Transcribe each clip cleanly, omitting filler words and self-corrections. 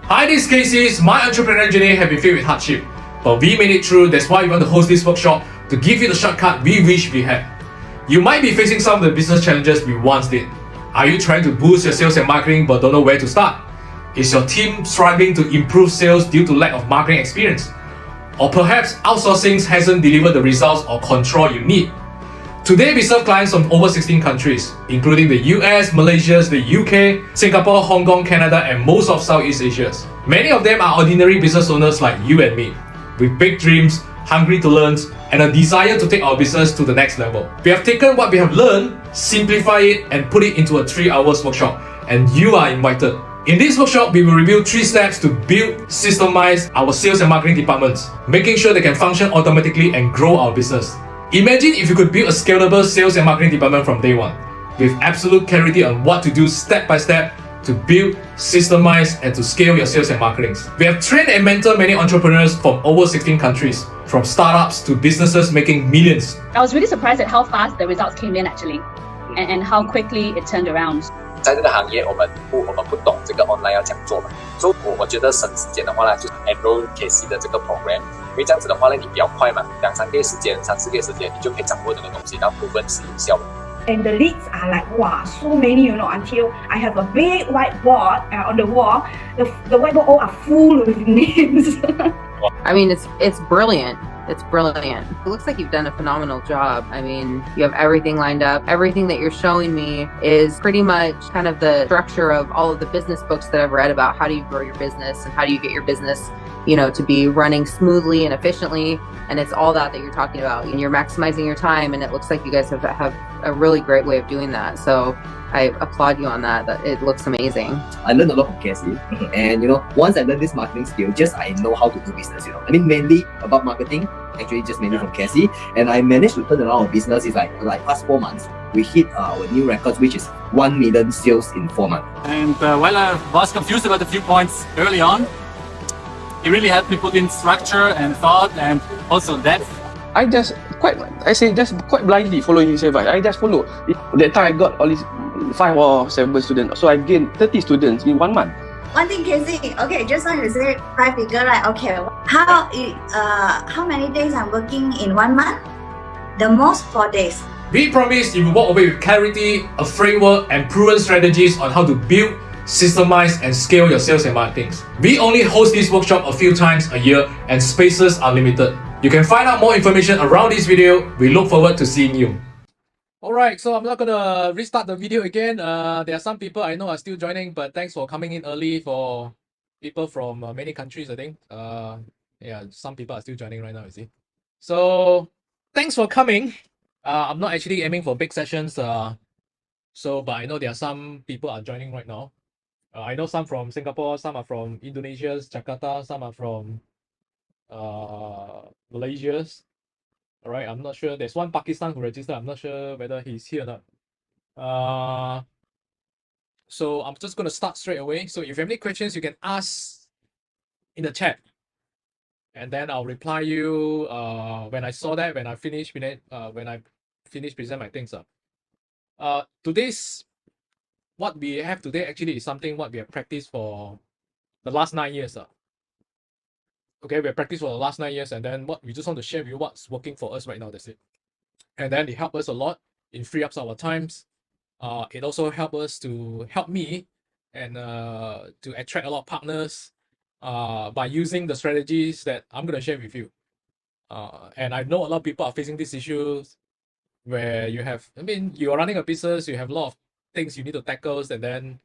Hi, these cases, my entrepreneurial journey have been filled with hardship, but we made it through. That's why we want to host this workshop to give you the shortcut we wish we had. You might be facing some of the business challenges we once did. Are you trying to boost your sales and marketing but don't know where to start? Is your team struggling to improve sales due to lack of marketing experience? Or perhaps outsourcing hasn't delivered the results or control you need? Today we serve clients from over 16 countries, including the US, Malaysia, the UK, Singapore, Hong Kong, Canada, and most of Southeast Asia. Many of them are ordinary business owners like you and me, with big dreams, hungry to learn, and a desire to take our business to the next level. We have taken what we have learned, simplify it, and put it into a 3-hour workshop, and you are invited. In this workshop, we will review 3 steps to build, systemize our sales and marketing departments, making sure they can function automatically and grow our business. Imagine if you could build a scalable sales and marketing department from day one, with absolute clarity on what to do step by step to build, systemize, and to scale your sales and marketing. We have trained and mentored many entrepreneurs from over 16 countries, from startups to businesses making millions. I was really surprised at how fast the results came in actually, and how quickly it turned around. 在这个行业，我们不懂这个 online 要怎样做嘛，所以我觉得省时间的话呢，就 enroll KC 的这个 program， 因为这样子的话呢，你比较快嘛，2-3个月时间，3-4个月时间，你就可以掌握这个东西，然后proven是有效的。 And the leads are like, wow, so many, until I have a big whiteboard on the wall. The whiteboard all are full with names. I mean, it's brilliant. It's brilliant. It looks like you've done a phenomenal job. I mean, you have everything lined up. Everything that you're showing me is pretty much kind of the structure of all of the business books that I've read about how do you grow your business and how do you get your business, to be running smoothly and efficiently. And it's all that you're talking about. And you're maximizing your time. And it looks like you guys have a really great way of doing that. So I applaud you on that. It looks amazing. I learned a lot from Cassie, and once I learned this marketing skill, I know how to do business. I mean, mainly about marketing, actually just mainly from Cassie, and I managed to turn around our business. It's like past 4 months, we hit our new records, which is 1 million sales in 4 months. And while I was confused about a few points early on, it really helped me put in structure and thought and also depth. I just quite blindly following his advice. I just follow. That time I got all these 5 or 7 students, so I gained 30 students in 1 month. One thing, Casey. Okay, just want to say 5 figure, right? Okay, how many days I'm working in 1 month? The most 4 days. We promise you will walk away with clarity, a framework, and proven strategies on how to build, systemize, and scale your sales and marketing. We only host this workshop a few times a year, and spaces are limited. You can find out more information around this video. We look forward to seeing you. Alright, so I'm not gonna restart the video again. There are some people I know are still joining, but thanks for coming in early for people from many countries, I think. Yeah, some people are still joining right now, you see. So, thanks for coming. I'm not actually aiming for big sessions, but I know there are some people are joining right now. I know some from Singapore, some are from Indonesia, Jakarta, some are from Malaysia. All right, I'm not sure. There's one Pakistan who registered. I'm not sure whether he's here or not. So I'm just going to start straight away. So if you have any questions, you can ask in the chat, and then I'll reply you when I saw that, when I finish present my things. Today's what we have today actually is something what we have practiced for the last 9 years. Okay, we have practiced for the last 9 years, and then what we just want to share with you what's working for us right now. That's it. And then it helped us a lot in free up our times. It also help me and to attract a lot of partners by using the strategies that I'm gonna share with you. And I know a lot of people are facing these issues where you are running a business, you have a lot of things you need to tackle, and then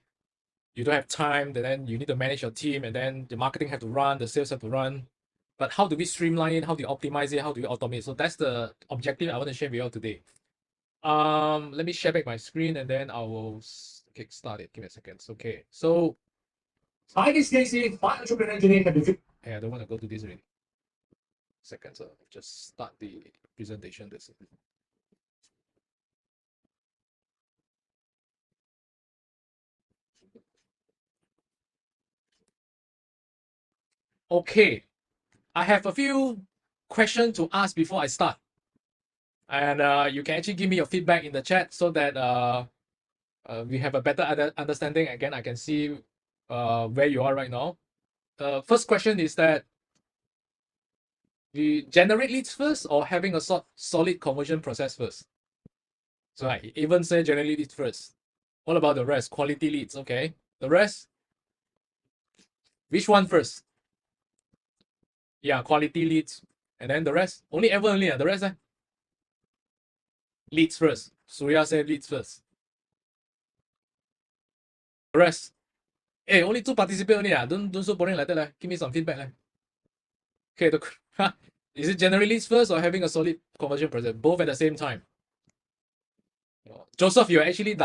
you don't have time, and then you need to manage your team, and then the marketing have to run, the sales have to run. But how do we streamline it? How do you optimize it? How do you automate? So that's the objective I want to share with you all today. Let me share back my screen, and then I will kickstart it. Give me a second. Okay. So, hi, this is Casey. My entrepreneurial journey have been. Hey, I don't want to go to this already. Second, so just start the presentation. This. Okay, I have a few questions to ask before I start. And you can actually give me your feedback in the chat so that we have a better understanding. Again, I can see where you are right now. first question is that you generate leads first or having a solid conversion process first? So I even say generate leads first. What about the rest? Quality leads, okay. The rest? Which one first? Yeah, quality leads. And then the rest? Only Evan only, the rest? Leads first. Surya said leads first. The rest? Hey, only 2 participants only. Don't so boring like that. Give me some feedback. Okay, is it generate leads first or having a solid conversion process? Both at the same time. Joseph, you're actually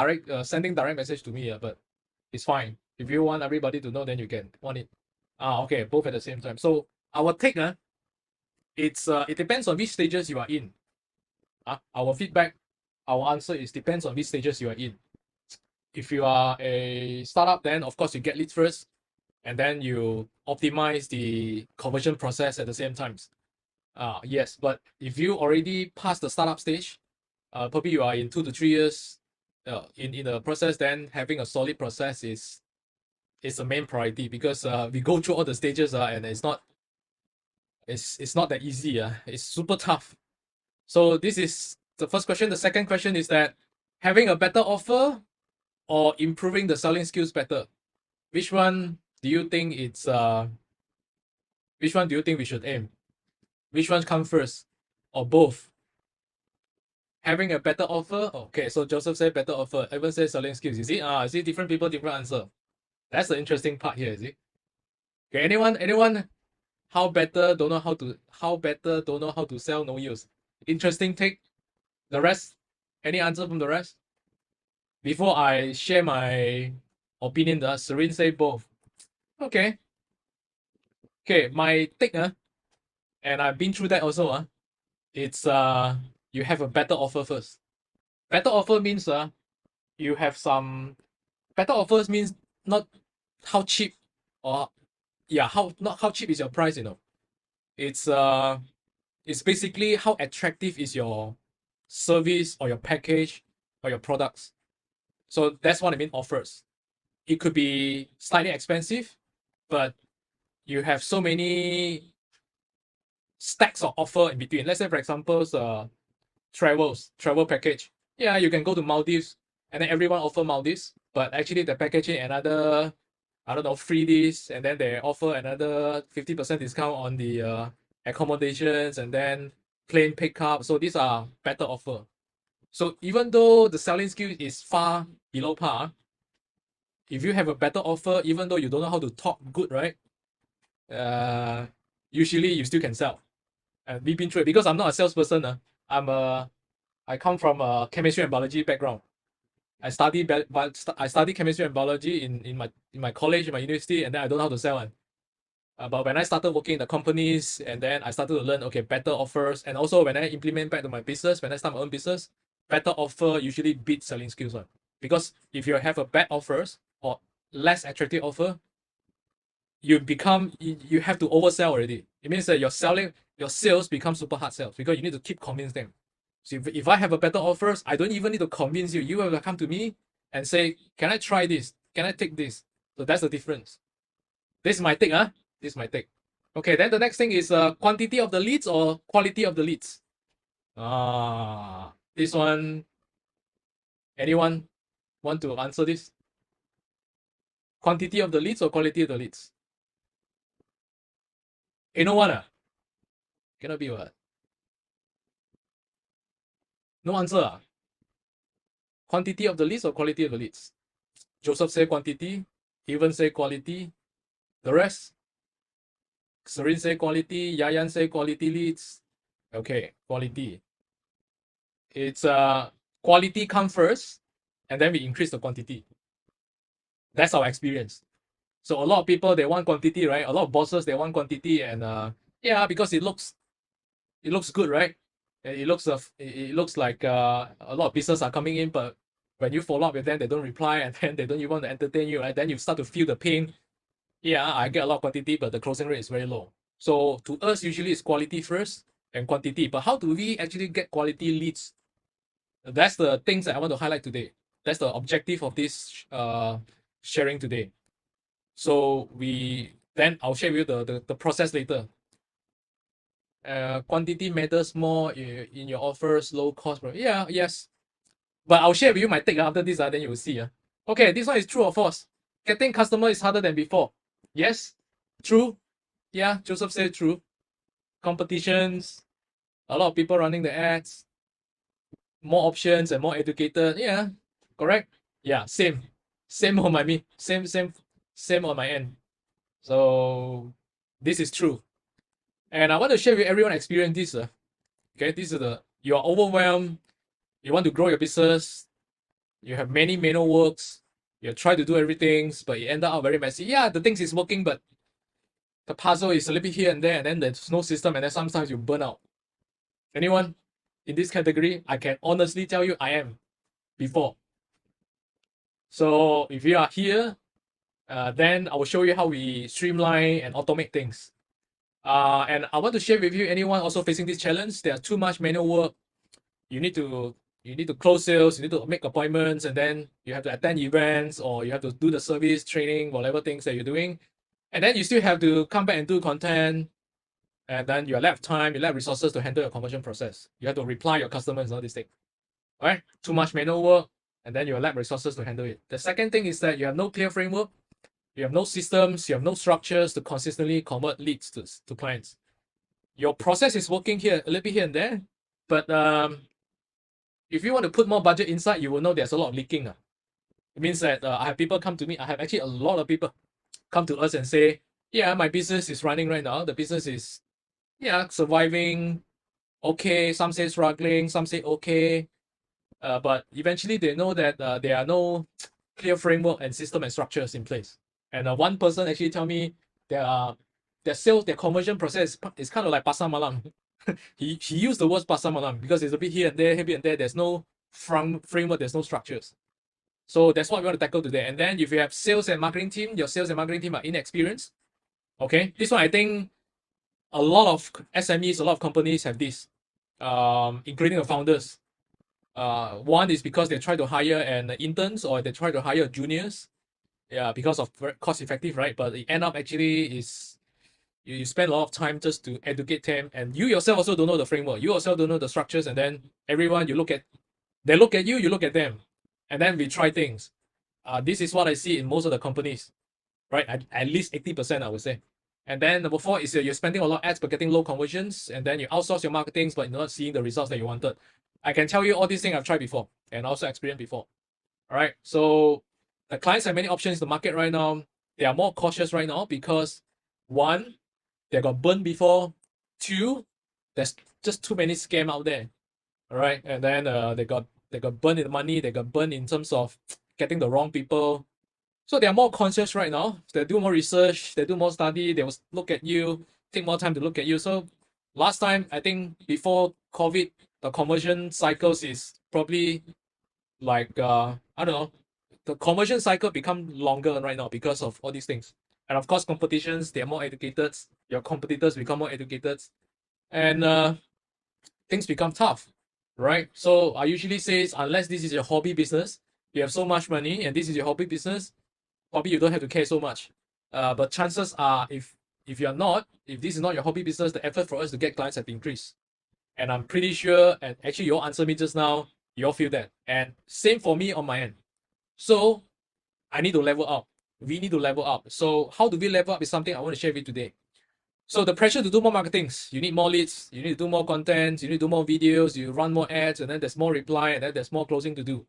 sending direct message to me, but it's fine. If you want everybody to know, then you can want it. Okay, both at the same time. So our take, it depends on which stages you are in. Our feedback, our answer is depends on which stages you are in. If you are a startup, then of course you get leads first, and then you optimize the conversion process at the same time. Yes, but if you already passed the startup stage, probably you are in 2 to 3 years in the process, then having a solid process is the main priority, because we go through all the stages and it's not that easy. It's super tough. So this is the first question. The second question is that having a better offer or improving the selling skills better. Which one do you think which one do you think we should aim? Which one comes first? Or both? Having a better offer. Okay, so Joseph said better offer. Evan says selling skills. You see, different people, different answer. That's the interesting part here, is it? Okay, anyone how better don't know how to sell, no use. Interesting take. The rest, any answer from the rest? Before I share my opinion, Serene say both. Okay, my take, and I've been through that also, it's you have a better offer first. Better offer means you have some better offers means not how cheap or not how cheap is your price, It's basically how attractive is your service or your package or your products. So that's what I mean offers. It could be slightly expensive, but you have so many stacks of offer in between. Let's say, for example, travel package. Yeah, you can go to Maldives and then everyone offer Maldives, but actually the packaging another, I don't know, free this, and then they offer another 50% discount on the accommodations and then plane pickup. So these are better offer. So even though the selling skill is far below par, if you have a better offer, even though you don't know how to talk good, right? Usually you still can sell. And we've been through it because I'm not a salesperson. I come from a chemistry and biology background. I studied chemistry and biology in my college, in my university, and then I don't know how to sell. But when I started working in the companies, and then I started to learn, okay, better offers, and also when I implement back to my business, when I start my own business, better offer usually beats selling skills. Because if you have a bad offers or less attractive offer, you have to oversell already. It means that your sales become super hard sales because you need to keep convincing them. So if I have a better offers, I don't even need to convince you. You have to come to me and say, can I try this? Can I take this? So that's the difference. This is my take, This is my take. Okay, then the next thing is quantity of the leads or quality of the leads. This one, anyone want to answer this? Quantity of the leads or quality of the leads? No one, cannot be what? No answer. Quantity of the leads or quality of the leads? Joseph say quantity, Evan say quality. The rest? Serene say quality, Yayan say quality leads. Okay, quality. It's quality come first, and then we increase the quantity. That's our experience. So a lot of people, they want quantity, right? A lot of bosses, they want quantity, and because it looks good, right? It looks like a lot of business are coming in, but when you follow up with them, they don't reply, and then they don't even want to entertain you, right? Then you start to feel the pain. Yeah, I get a lot of quantity, but the closing rate is very low. So to us, usually it's quality first and quantity. But how do we actually get quality leads? That's the things that I want to highlight today. That's the objective of this sharing today. So Then I'll share with you the process later. Quantity matters more in your offers, low cost. Yeah, yes. But I'll share with you my take after this, then you will see. Okay, this one is true or false? Getting customer is harder than before. Yes, true. Yeah, Joseph said true. Competitions, a lot of people running the ads, more options and more educated. Yeah, correct. Yeah, same on my same on my end. So this is true, and I want to share with everyone experience this. Okay, this is you are overwhelmed. You want to grow your business. You have many manual works. You try to do everything, but it ended up very messy. Yeah, the things is working, but the puzzle is a little bit here and there, and then there's no system, and then sometimes you burn out. Anyone in this category? I can honestly tell you I am before. So if you are here, then I will show you how we streamline and automate things. And I want to share with you, anyone also facing this challenge, there's too much manual work. You need to close sales, you need to make appointments, and then you have to attend events, or you have to do the service, training, whatever things that you're doing. And then you still have to come back and do content. And then you lack time, you lack resources to handle your conversion process. You have to reply your customers and all these things. All right? Too much manual work, and then you lack resources to handle it. The second thing is that you have no clear framework, you have no systems, you have no structures to consistently convert leads to clients. Your process is working here, a little bit here and there, but if you want to put more budget inside, you will know there's a lot of leaking. It means that I have people come to me, I have actually a lot of people come to us and say, yeah, my business is running right now. The business is, yeah, surviving, okay. Some say struggling, some say okay. But eventually they know that there are no clear framework and system and structures in place. And one person actually tell me their sales, their conversion process is kind of like pasar malam. he used the word pasar malam because it's a bit here and there, here and there. There's no framework, there's no structures. So that's what we want to tackle today. And then if you have sales and marketing team, your sales and marketing team are inexperienced. Okay, this one I think a lot of SMEs, a lot of companies have this, including the founders. One is because they try to hire an interns, or they try to hire juniors. Yeah, because of cost effective, right? But it end up actually is you spend a lot of time just to educate them, and you yourself also don't know the framework. You yourself don't know the structures, and then everyone they look at you, you look at them, and then we try things. This is what I see in most of the companies, right? At least 80%, I would say. And then number 4 is you're spending a lot of ads but getting low conversions, and then you outsource your marketing but you're not seeing the results that you wanted. I can tell you all these things I've tried before and also experienced before. All right, so the clients have many options in the market right now. They are more cautious right now because 1, they got burned before. 2, there's just too many scams out there. All right, and then they got burned in money. They got burned in terms of getting the wrong people. So they are more conscious right now. They do more research. They do more study. They will look at you, take more time to look at you. So last time, I think before COVID, the conversion cycles is probably like I don't know. The conversion cycle become longer right now because of all these things. And of course, competitions, they are more educated. Your competitors become more educated. And things become tough, right? So I usually say, unless this is your hobby business, you have so much money and this is your hobby business, probably you don't have to care so much. But chances are, if this is not your hobby business, the effort for us to get clients have increased. And I'm pretty sure, and actually you all answered me just now, you all feel that. And same for me on my end. So I need to level up. We need to level up. So how do we level up is something I want to share with you today. So the pressure to do more marketings, you need more leads, you need to do more content, you need to do more videos, you run more ads, and then there's more reply, and then there's more closing to do,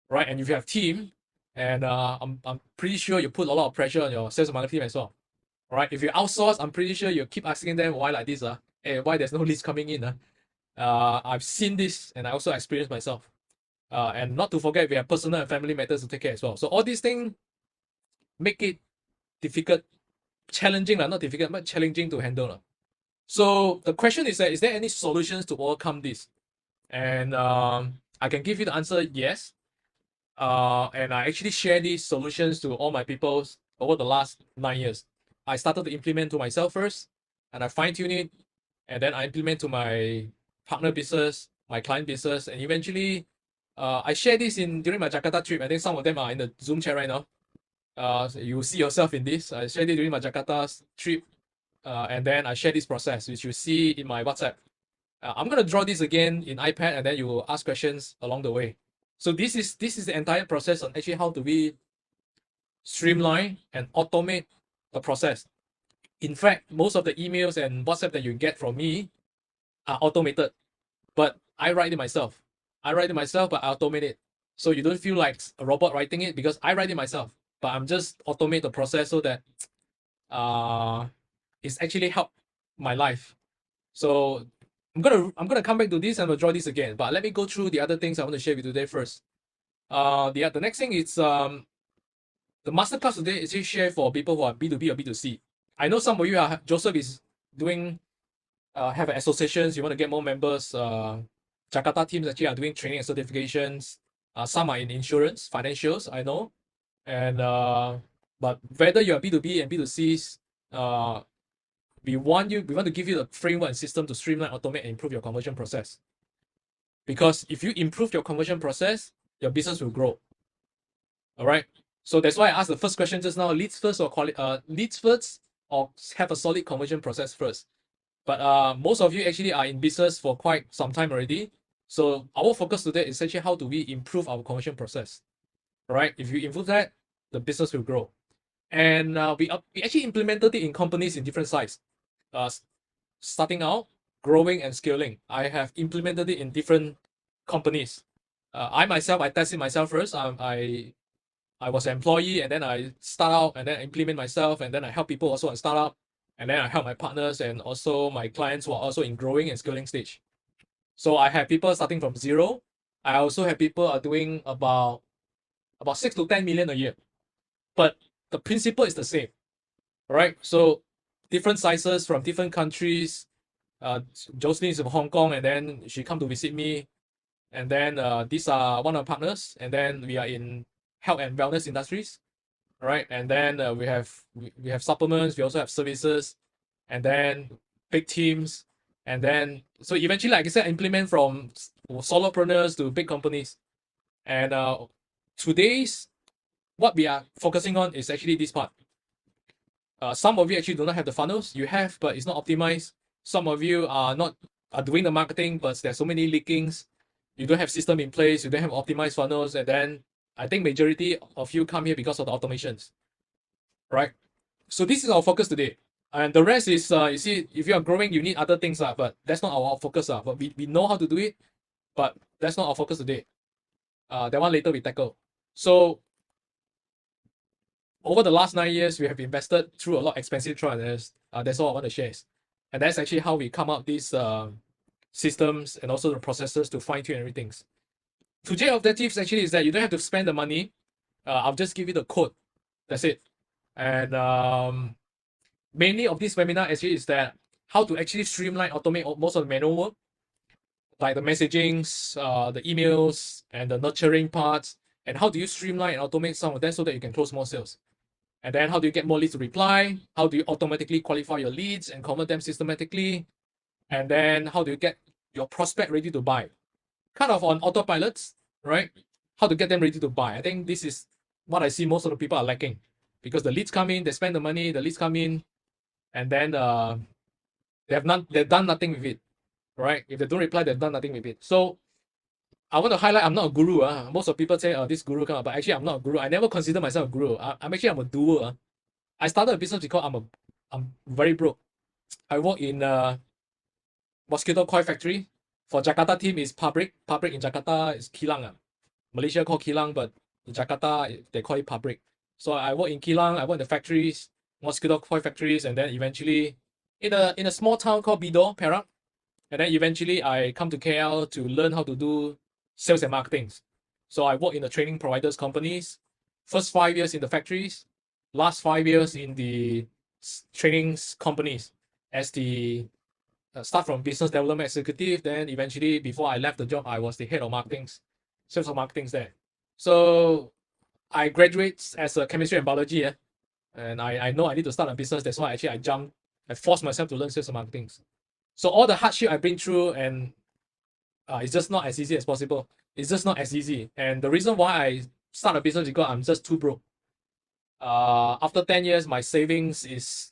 right? And if you have team, and I'm pretty sure you put a lot of pressure on your sales and marketing team as well, right? If you outsource, I'm pretty sure you keep asking them why like this, hey, why there's no leads coming in, I've seen this, and I also experienced myself, and not to forget we have personal and family matters to take care as well. So all these things make it difficult. Challenging, not difficult, but challenging to handle. So the question is that, is there any solutions to overcome this? And I can give you the answer, yes. And I actually share these solutions to all my people over the last 9 years. I started to implement to myself first, and I fine-tune it, and then I implement to my partner business, my client business, and eventually I share this during my Jakarta trip. I think some of them are in the Zoom chat right now. So you see yourself in this. I shared it during my Jakarta trip, and then I share this process, which you see in my WhatsApp. I'm gonna draw this again in iPad, and then you will ask questions along the way. So this is the entire process on actually how do we streamline and automate the process. In fact, most of the emails and WhatsApp that you get from me are automated, but I write it myself. I write it myself, but I automate it. So you don't feel like a robot writing it because I write it myself, but I'm just automate the process so that it's actually helped my life. So I'm gonna come back to this and I'll draw this again. But let me go through the other things I want to share with you today first. The next thing is the masterclass today is share for people who are B2B or B2C. I know some of you are Joseph is doing have associations, you want to get more members. Jakarta teams actually are doing training and certifications. Some are in insurance, financials, I know. And but whether you're B2B and B2Cs, we want to give you the framework and system to streamline, automate, and improve your conversion process. Because if you improve your conversion process, your business will grow. All right. So that's why I asked the first question just now: leads first or leads first, or have a solid conversion process first. But most of you actually are in business for quite some time already. So our focus today is actually how do we improve our conversion process. All right. If you improve that, the business will grow. And we actually implemented it in companies in different sizes. Starting out, growing, and scaling. I have implemented it in different companies. I tested myself first. I was an employee, and then I start out, and then I implement myself, and then I help people also on startup, and then I help my partners and also my clients who are also in growing and scaling stage. So I have people starting from zero. I also have people are doing about 6 to 10 million a year, but the principle is the same. All right. So different sizes from different countries. Jocelyn is from Hong Kong, and then she come to visit me. And then these are one of our partners, and then we are in health and wellness industries. All right. And then we have supplements. We also have services, and then big teams. And then so eventually, like I said, implement from solopreneurs to big companies. And today's what we are focusing on is actually this part. Some of you actually do not have the funnels. You have, but it's not optimized. Some of you are doing the marketing, but there's so many leakings. You don't have system in place. You don't have optimized funnels. And then I think majority of you come here because of the automations, right? So this is our focus today. And the rest is, you see, if you are growing, you need other things, but that's not our focus. But we know how to do it, but that's not our focus today. That one later we tackle. So over the last 9 years, we have invested through a lot of expensive trials. That's all I want to share. And that's actually how we come up these systems and also the processes to fine tune everything. Today's objectives actually is that you don't have to spend the money. I'll just give you the code. That's it. And mainly of this webinar actually is that how to actually streamline, automate most of the manual work, like the messagings, the emails, and the nurturing parts, and how do you streamline and automate some of that so that you can close more sales. And then how do you get more leads to reply? How do you automatically qualify your leads and convert them systematically? And then how do you get your prospect ready to buy? Kind of on autopilots, right? How to get them ready to buy. I think this is what I see most of the people are lacking, because the leads come in, they spend the money, the leads come in, and then they've done nothing with it, right? If they don't reply, they've done nothing with it. So I want to highlight, I'm not a guru. Most of people say, this guru kind of, but actually I'm not a guru. I never consider myself a guru. I'm a doer. I started a business because I'm very broke. I work in mosquito coil factory. For Jakarta team is Pabrik. Pabrik in Jakarta is Kilang. Malaysia call Kilang, but in Jakarta they call it Pabrik. So I work in Kilang. I work in the factories, mosquito coil factories, and then eventually in a small town called Bidor, Perak. And then eventually I come to KL to learn how to do sales and marketing. So I work in the training providers companies. First 5 years in the factories, last 5 years in the trainings companies as the start from business development executive. Then eventually, before I left the job, I was the head of marketing, sales of marketing there. So I graduated as a chemistry and biology, and I know I need to start a business. That's why actually I forced myself to learn sales and marketing. So all the hardship I've been through, and it's just not as easy as possible. It's just not as easy. And the reason why I start a business is because I'm just too broke. After 10 years, my savings is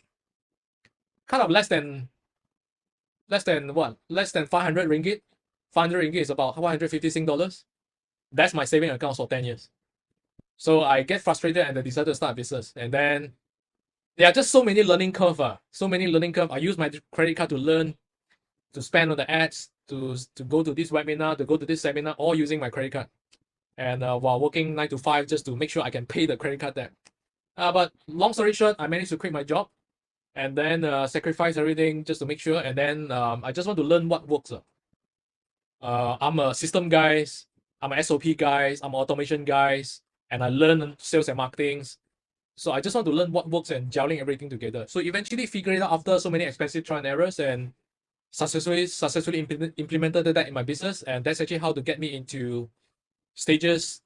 kind of less than what? Less than 500 ringgit. 500 ringgit is about 150 Sing dollars. That's my saving account for 10 years. So I get frustrated and I decided to start a business. And then there are just so many learning curve. So many learning curve. I use my credit card to learn, to spend on the ads, to go to this webinar, to go to this seminar, all using my credit card. And while working 9 to 5 just to make sure I can pay the credit card debt. But long story short, I managed to quit my job and then sacrifice everything just to make sure. And then I just want to learn what works. I'm a system guys, I'm a SOP guys, I'm an automation guys, and I learn sales and marketing. So I just want to learn what works and gelling everything together. So eventually figure it out after so many expensive trial and errors and successfully implemented that in my business. And that's actually how to get me into stages,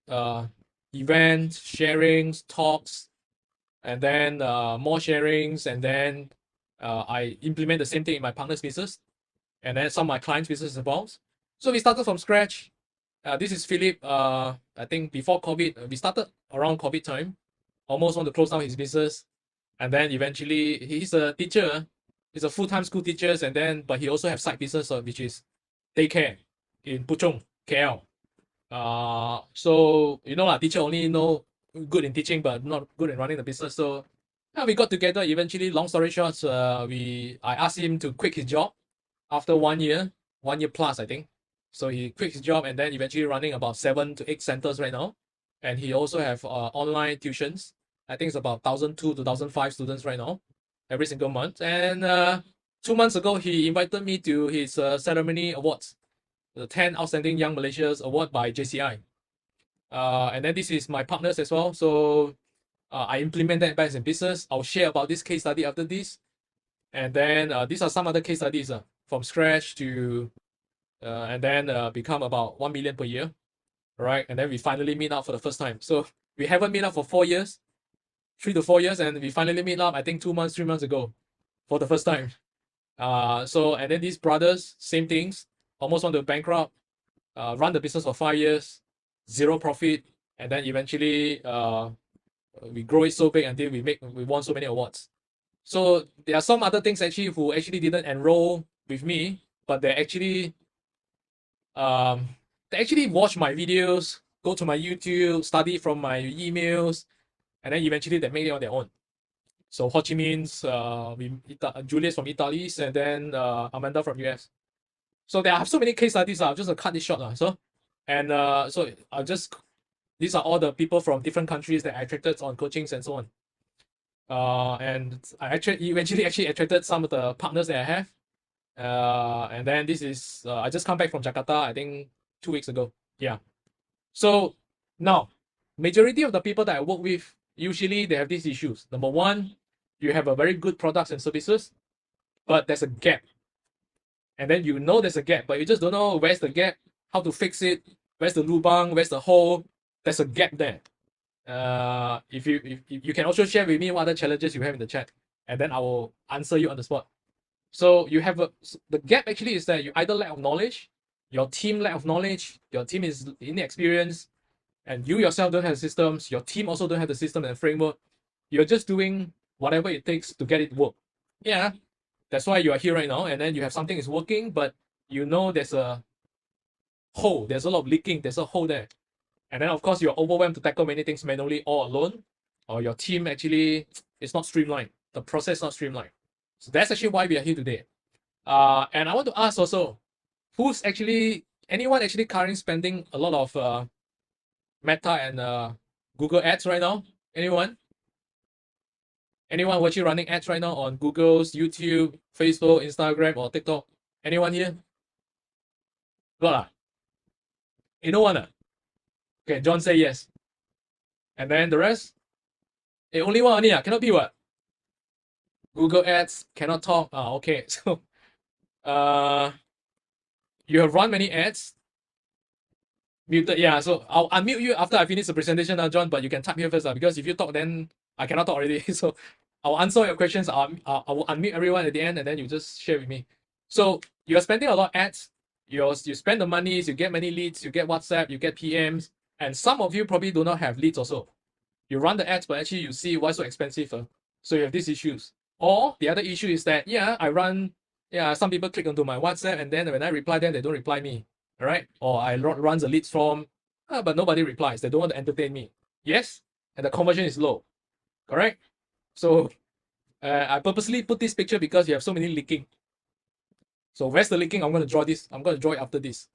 events, sharings, talks, and then more sharings. And then I implement the same thing in my partner's business and then some of my clients' business as well. So we started from scratch. This is Philip. I think before COVID, we started around COVID time. Almost want to close down his business, and then eventually he's a teacher. He's a full-time school teacher, and then but he also have side business, which is daycare in Puchong, KL. So you know, teacher only know good in teaching, but not good in running the business. So we got together. Eventually, long story short, I asked him to quit his job after 1 year plus, I think. So he quit his job and then eventually running about 7 to 8 centers right now. And he also have online tuitions. I think it's about 1,002 to 1,005 students right now, every single month. And 2 months ago, he invited me to his ceremony awards, the 10 Outstanding Young Malaysians Award by JCI. And then this is my partners as well. So I implement that back in business. I'll share about this case study after this. And then these are some other case studies from scratch to, and then become about 1 million per year. Right, and then we finally meet up for the first time. So we haven't met up for 4 years, 3 to 4 years, and we finally meet up, I think 2 months, 3 months ago for the first time. So, and then these brothers, same things, almost want to bankrupt, run the business for 5 years, 0 profit, and then eventually we grow it so big until we won so many awards. So there are some other things actually who actually didn't enroll with me, but they actually watch my videos, go to my YouTube, study from my emails, and then eventually they make it on their own. So Ho Chi Minh's, Julius from Italy, and then Amanda from US. So there are so many case studies. I'll just cut this short. So I'll just, these are all the people from different countries that I attracted on coachings and so on. And I eventually attracted some of the partners that I have. And then this is, I just come back from Jakarta, I think 2 weeks ago. Yeah. So now, majority of the people that I work with, usually they have these issues. Number one, you have a very good products and services, but there's a gap. And then you know there's a gap, but you just don't know where's the gap, how to fix it, where's the lubang, where's the hole. There's a gap there. If you can also share with me what other challenges you have in the chat, and then I will answer you on the spot. So you have the gap actually is that you either lack of knowledge, your team lack of knowledge, your team is inexperienced, and you yourself don't have systems, your team also don't have the system and framework. You're just doing whatever it takes to get it work. Yeah, that's why you are here right now, and then you have something is working, but you know there's a hole, there's a lot of leaking, there's a hole there. And then of course you're overwhelmed to tackle many things manually all alone, or your team actually is not streamlined, the process is not streamlined. So that's actually why we are here today. And I want to ask also, anyone actually currently spending a lot of Meta and Google ads right now? Anyone? Anyone who actually running ads right now on Google's, YouTube, Facebook, Instagram, or TikTok? Anyone here? Not no one. Okay, John say yes. And then the rest? Only one only, cannot be what? Google ads, cannot talk. Okay. So you have run many ads. Muted, yeah. So I'll unmute you after I finish the presentation now, John, but you can type here first, because if you talk, then I cannot talk already. So I'll answer your questions. I will unmute everyone at the end, and then you just share with me. So you're spending a lot of ads. You spend the monies, you get many leads, you get WhatsApp, you get PMs, and some of you probably do not have leads also. You run the ads, but actually you see why so expensive. So you have these issues. Or the other issue is that, some people click onto my WhatsApp and then when I reply them, they don't reply me. All right? Or I run the leads form, but nobody replies. They don't want to entertain me. Yes? And the conversion is low. Correct? So I purposely put this picture because you have so many leaking. So where's the leaking? I'm going to draw this. I'm going to draw it after this.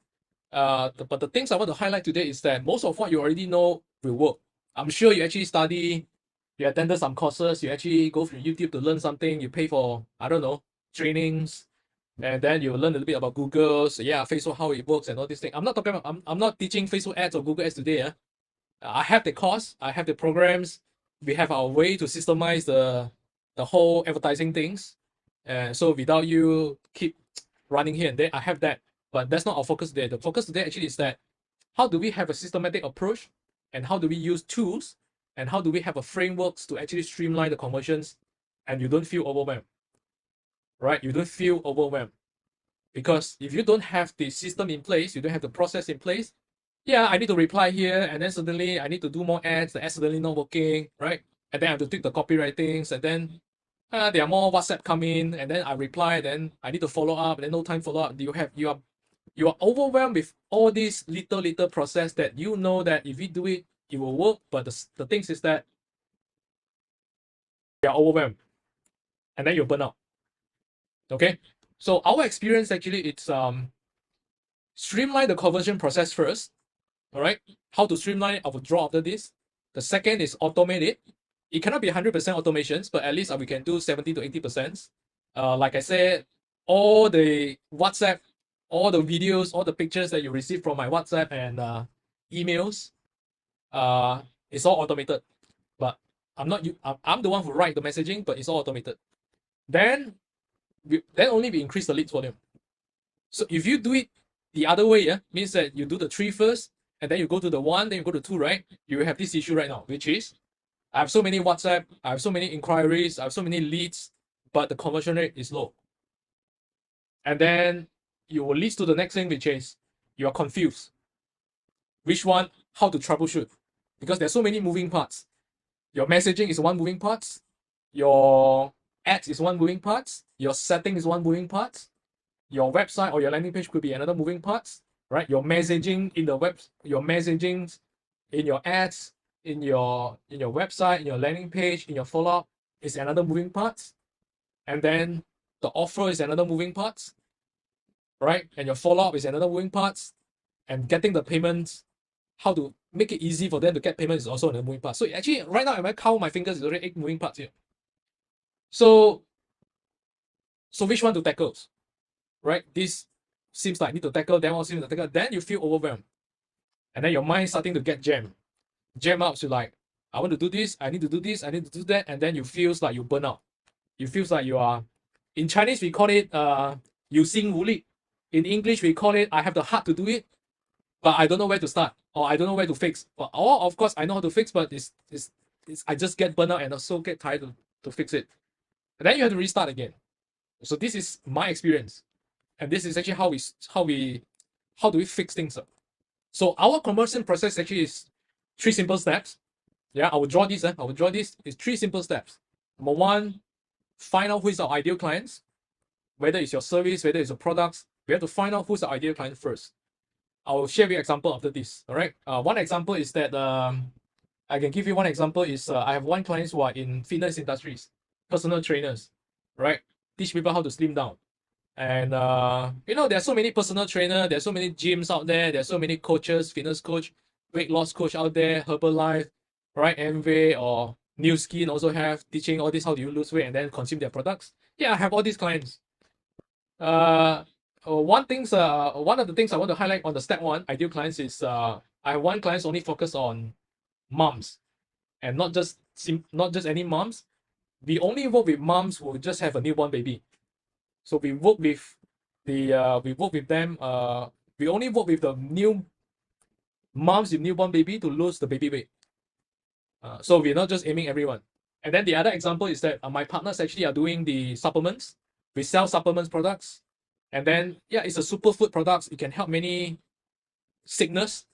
But the things I want to highlight today is that most of what you already know will work. I'm sure you actually study, you attended some courses, you actually go through YouTube to learn something, you pay for, I don't know, trainings, and then you learn a little bit about Google, so Facebook, how it works and all these things. I'm not talking about, I'm not teaching Facebook ads or Google ads today. I have the course, I have the programs, we have our way to systemize the whole advertising things. And so without you keep running here and there, I have that. But that's not our focus today. The focus today actually is that how do we have a systematic approach and how do we use tools and how do we have a frameworks to actually streamline the conversions and you don't feel overwhelmed, right? You don't feel overwhelmed because if you don't have the system in place, you don't have the process in place. Yeah, I need to reply here and then suddenly I need to do more ads. The ads suddenly not working, right? And then I have to tweak the copywritings and then there are more WhatsApp come in and then I reply, then I need to follow up, and then no time follow up. You are overwhelmed with all these little process that you know that if you do it, it will work. But the things is that you are overwhelmed and then you burn out. Okay. So our experience actually it's streamline the conversion process first. All right. How to streamline it, I will draw after this. The second is automate it. It cannot be 100% automations, but at least we can do 70 to 80%. Like I said, all the WhatsApp, all the videos, all the pictures that you receive from my WhatsApp and emails, it's all automated. But I'm the one who write the messaging, but it's all automated. Then only we increase the leads volume. So if you do it the other way, means that you do the 3 first, and then you go to the 1, then you go to 2, right? You have this issue right now, which is I have so many WhatsApp, I have so many inquiries, I have so many leads, but the conversion rate is low. And then you will lead to the next thing, which is you are confused. Which one, how to troubleshoot? Because there's so many moving parts. Your messaging is one moving part, your ads is one moving part, your setting is one moving part, your website or your landing page could be another moving part, right? Your messaging in the web, your messaging in your ads, in your website, in your landing page, in your follow-up is another moving part. And then the offer is another moving part, right? And your follow-up is another moving part. And getting the payments, how to make it easy for them to get payments is also another moving part. So actually, right now, if I count my fingers, it's already 8 moving parts here. So which one to tackle, right? This seems like I need to tackle, that one seems to tackle. Then you feel overwhelmed. And then your mind starting to get jammed. Jam up to like, I want to do this, I need to do this, I need to do that, and then you feels like you burn out. You feels like you are, in Chinese we call it 有心无力. In English we call it I have the heart to do it, but I don't know where to start, or I don't know where to fix. Or of course I know how to fix, but it's I just get burnt out and also get tired to fix it. And then you have to restart again. So this is my experience, and this is actually how do we fix things up. So our conversion process actually is 3 simple steps. Yeah, I will draw this. It's 3 simple steps. Number 1, find out who is our ideal clients. Whether it's your service, whether it's your products, we have to find out who's the ideal client first. I will share with you an example after this. All right. One example is that I can give you one example is I have one client who are in fitness industries, personal trainers, right? Teach people how to slim down. And there are so many personal trainers, there are so many gyms out there, there are so many coaches, fitness coach, weight loss coach out there, Herbalife, right? Amway or New Skin also have teaching all this, how do you lose weight and then consume their products. Yeah, I have all these clients. One of the things I want to highlight on the step 1, ideal clients, is I have one client only focus on moms, and not just any moms. We only work with moms who just have a newborn baby. So we work with we only work with the new moms with newborn baby to lose the baby weight. So we're not just aiming everyone. And then the other example is that my partners actually are doing the supplements. We sell supplements products. And then, yeah, it's a superfood products. It can help many sickness,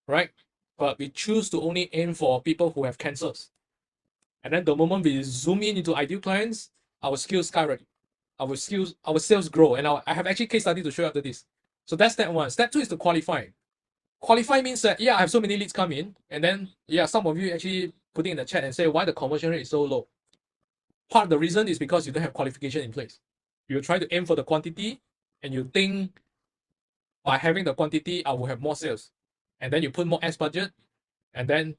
right? but we choose to only aim for people who have cancers. And then the moment we zoom in into ideal clients, our skills skyrocket. Our sales grow. And I have actually case study to show you after this. So that's step one. Step two is to qualify. Qualify means that, yeah, I have so many leads come in. And then, yeah, some of you actually putting in the chat and say why the conversion rate is so low. Part of the reason is because you don't have qualification in place. You try to aim for the quantity and you think by having the quantity, I will have more sales. And then you put more ads budget, and then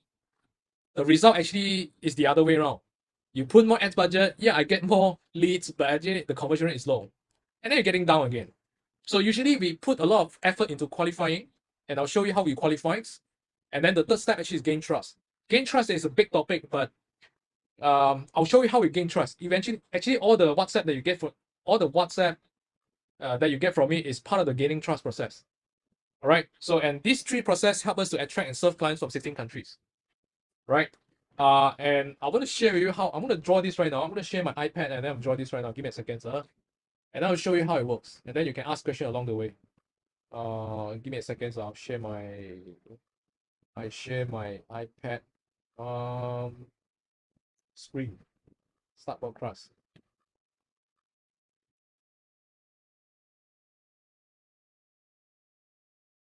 the result actually is the other way around. You put more ads budget, yeah, I get more leads, but actually the conversion rate is low. And then you're getting down again. So usually we put a lot of effort into qualifying, and I'll show you how we qualify. And then the third step actually is gain trust. Gain trust is a big topic, but I'll show you how we gain trust. Eventually, actually all the WhatsApp that you get that you get from me is part of the gaining trust process. All right. So, and these three processes help us to attract and serve clients from 16 countries. Right. And I want to share with you how I'm going to draw this right now. I'm going to share my iPad and then I'll draw this right now. Give me a second, sir. And I'll show you how it works. And then you can ask questions along the way. Give me a second. So I'll share my iPad screen. Start broadcast.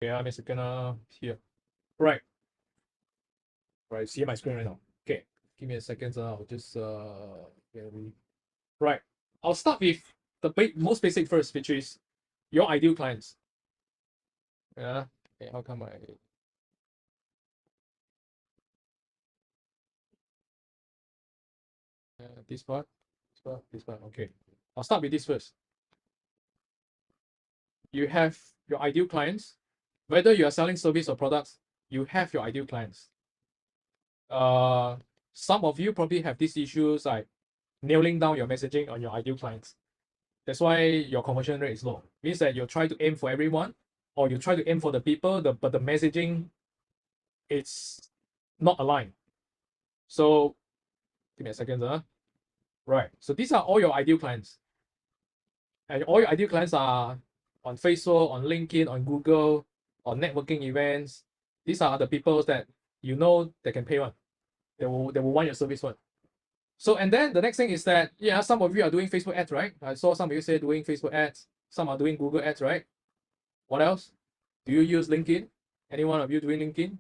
Okay, I'm a second here. Right. Right, see my screen right now. Okay, give me a second. I'll just right. I'll start with the most basic first, which is your ideal clients. Yeah. Okay, how come this part? Okay. I'll start with this first. You have your ideal clients. Whether you are selling service or products, you have your ideal clients. Some of you probably have these issues like nailing down your messaging on your ideal clients. That's why your conversion rate is low. Means that you try to aim for everyone, or you try to aim for the people, but the messaging it's not aligned. So give me a second, Right. So these are all your ideal clients. And all your ideal clients are on Facebook, on LinkedIn, on Google, on networking events. These are the people that you know they can pay one. They will want your service one. So, and then the next thing is that, yeah, some of you are doing Facebook ads, right? I saw some of you say doing Facebook ads. Some are doing Google ads, right? What else? Do you use LinkedIn? Any one of you doing LinkedIn?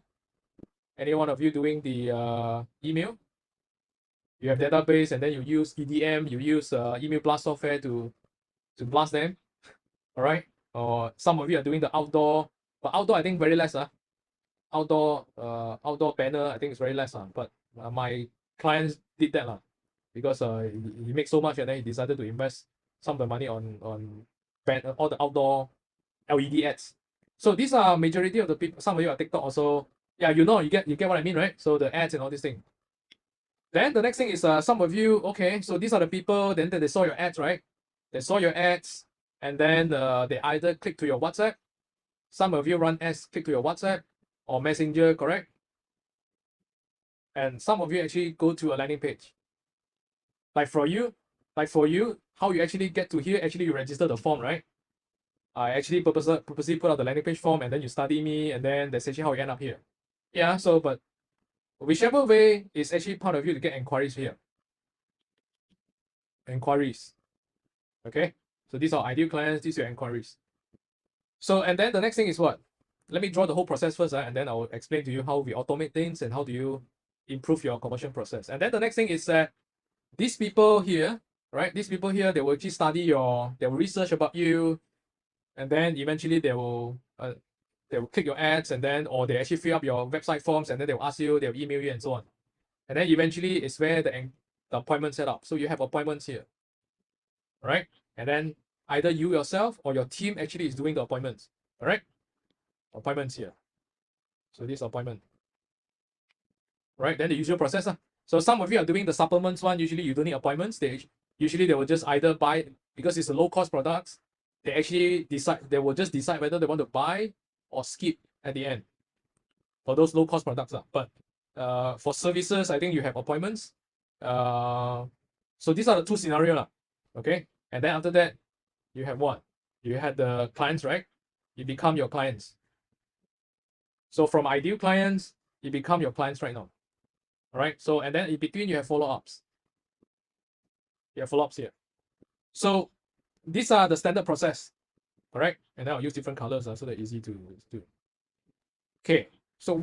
Any one of you doing the email? You have database and then you use EDM, you use email blast software to blast them. All right. Or some of you are doing the outdoor, but outdoor I think very less. Outdoor banner I think it's very less. But my clients did that because he makes so much and then he decided to invest some of the money on all the outdoor LED ads. So these are majority of the people. Some of you are TikTok also. Yeah, you get what I mean, right? So the ads and all these things. Then the next thing is some of you, okay, so these are the people, then they saw your ads, right? They saw your ads, and then they either click to your WhatsApp. Some of you run ads, click to your WhatsApp or Messenger, correct? And some of you actually go to a landing page. Like for you, how you actually get to here, actually you register the form, right? I actually purposely put out the landing page form and then you study me and then that's actually how you end up here. Yeah, so but whichever way is actually part of you to get inquiries here. Inquiries. Okay, so these are ideal clients, these are inquiries. So, and then the next thing is what? Let me draw the whole process first, and then I'll explain to you how we automate things and how do you improve your conversion process. And then the next thing is that these people here, right? These people here, they will actually study they will research about you, and then eventually they will click your ads, and then or they actually fill up your website forms, and then they will ask you, they'll email you, and so on. And then eventually it's where the appointment set up. So you have appointments here, right? And then either you yourself or your team actually is doing the appointments. All right, appointments here. So this appointment, right? Then the usual process. So some of you are doing the supplements one. Usually you don't need appointments. They will just either buy, because it's a low cost products. They will just decide whether they want to buy or skip at the end for those low cost products. But for services, I think you have appointments. So these are the two scenarios. Okay. And then after that, you have what? You had the clients, right? You become your clients. So from ideal clients, it become your clients right now. All right. So, and then in between you have follow-ups. You have follow-ups here. So these are the standard process. Correct. And then I'll use different colors so they're easy to do. Okay. So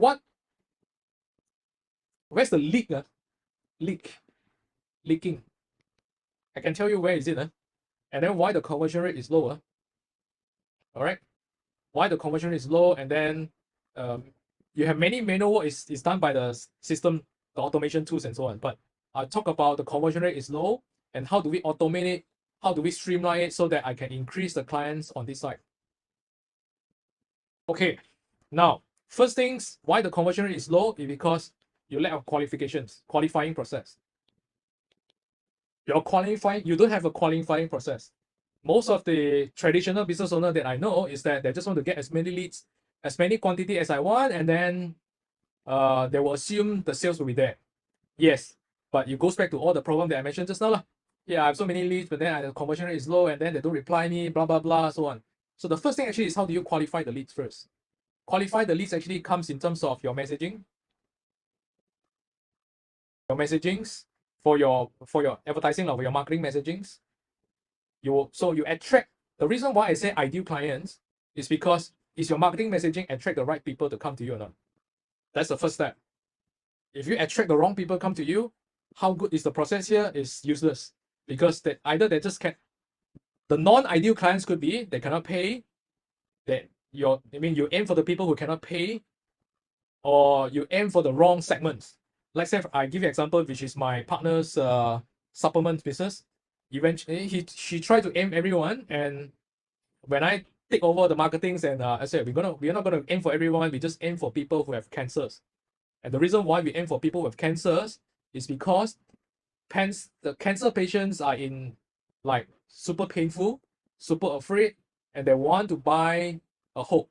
where's the leak? Leaking. I can tell you where is it. And then why the conversion rate is lower. All right. Why the conversion rate is low, and then you have many manual work is done by the system, the automation tools and so on. But I'll talk about the conversion rate is low and how do we automate it, how do we streamline it so that I can increase the clients on this side. Okay, now first things, why the conversion rate is low is because you lack of qualifying process. You don't have a qualifying process. Most of the traditional business owner that I know is that they just want to get as many leads, as many quantity as I want, and then they will assume the sales will be there. Yes, but it goes back to all the problem that I mentioned just now. Yeah, I have so many leads, but then the conversion rate is low, and then they don't reply me, blah, blah, blah, so on. So the first thing actually is how do you qualify the leads first? Qualify the leads actually comes in terms of your messaging. Your messagings for your advertising or your marketing messagings. So you attract, the reason why I say ideal clients is because is your marketing messaging attract the right people to come to you or not? That's the first step. If you attract the wrong people come to you, how good is the process here is useless, because either they just can't. The non-ideal clients could be they cannot pay, you aim for the people who cannot pay, or you aim for the wrong segments. Like say I give you an example, which is my partner's supplement business. Eventually she tried to aim everyone, and when I take over the marketings, and I said we're not gonna aim for everyone, we just aim for people who have cancers. And the reason why we aim for people with cancers is because the cancer patients are in like super painful, super afraid, and they want to buy a hope.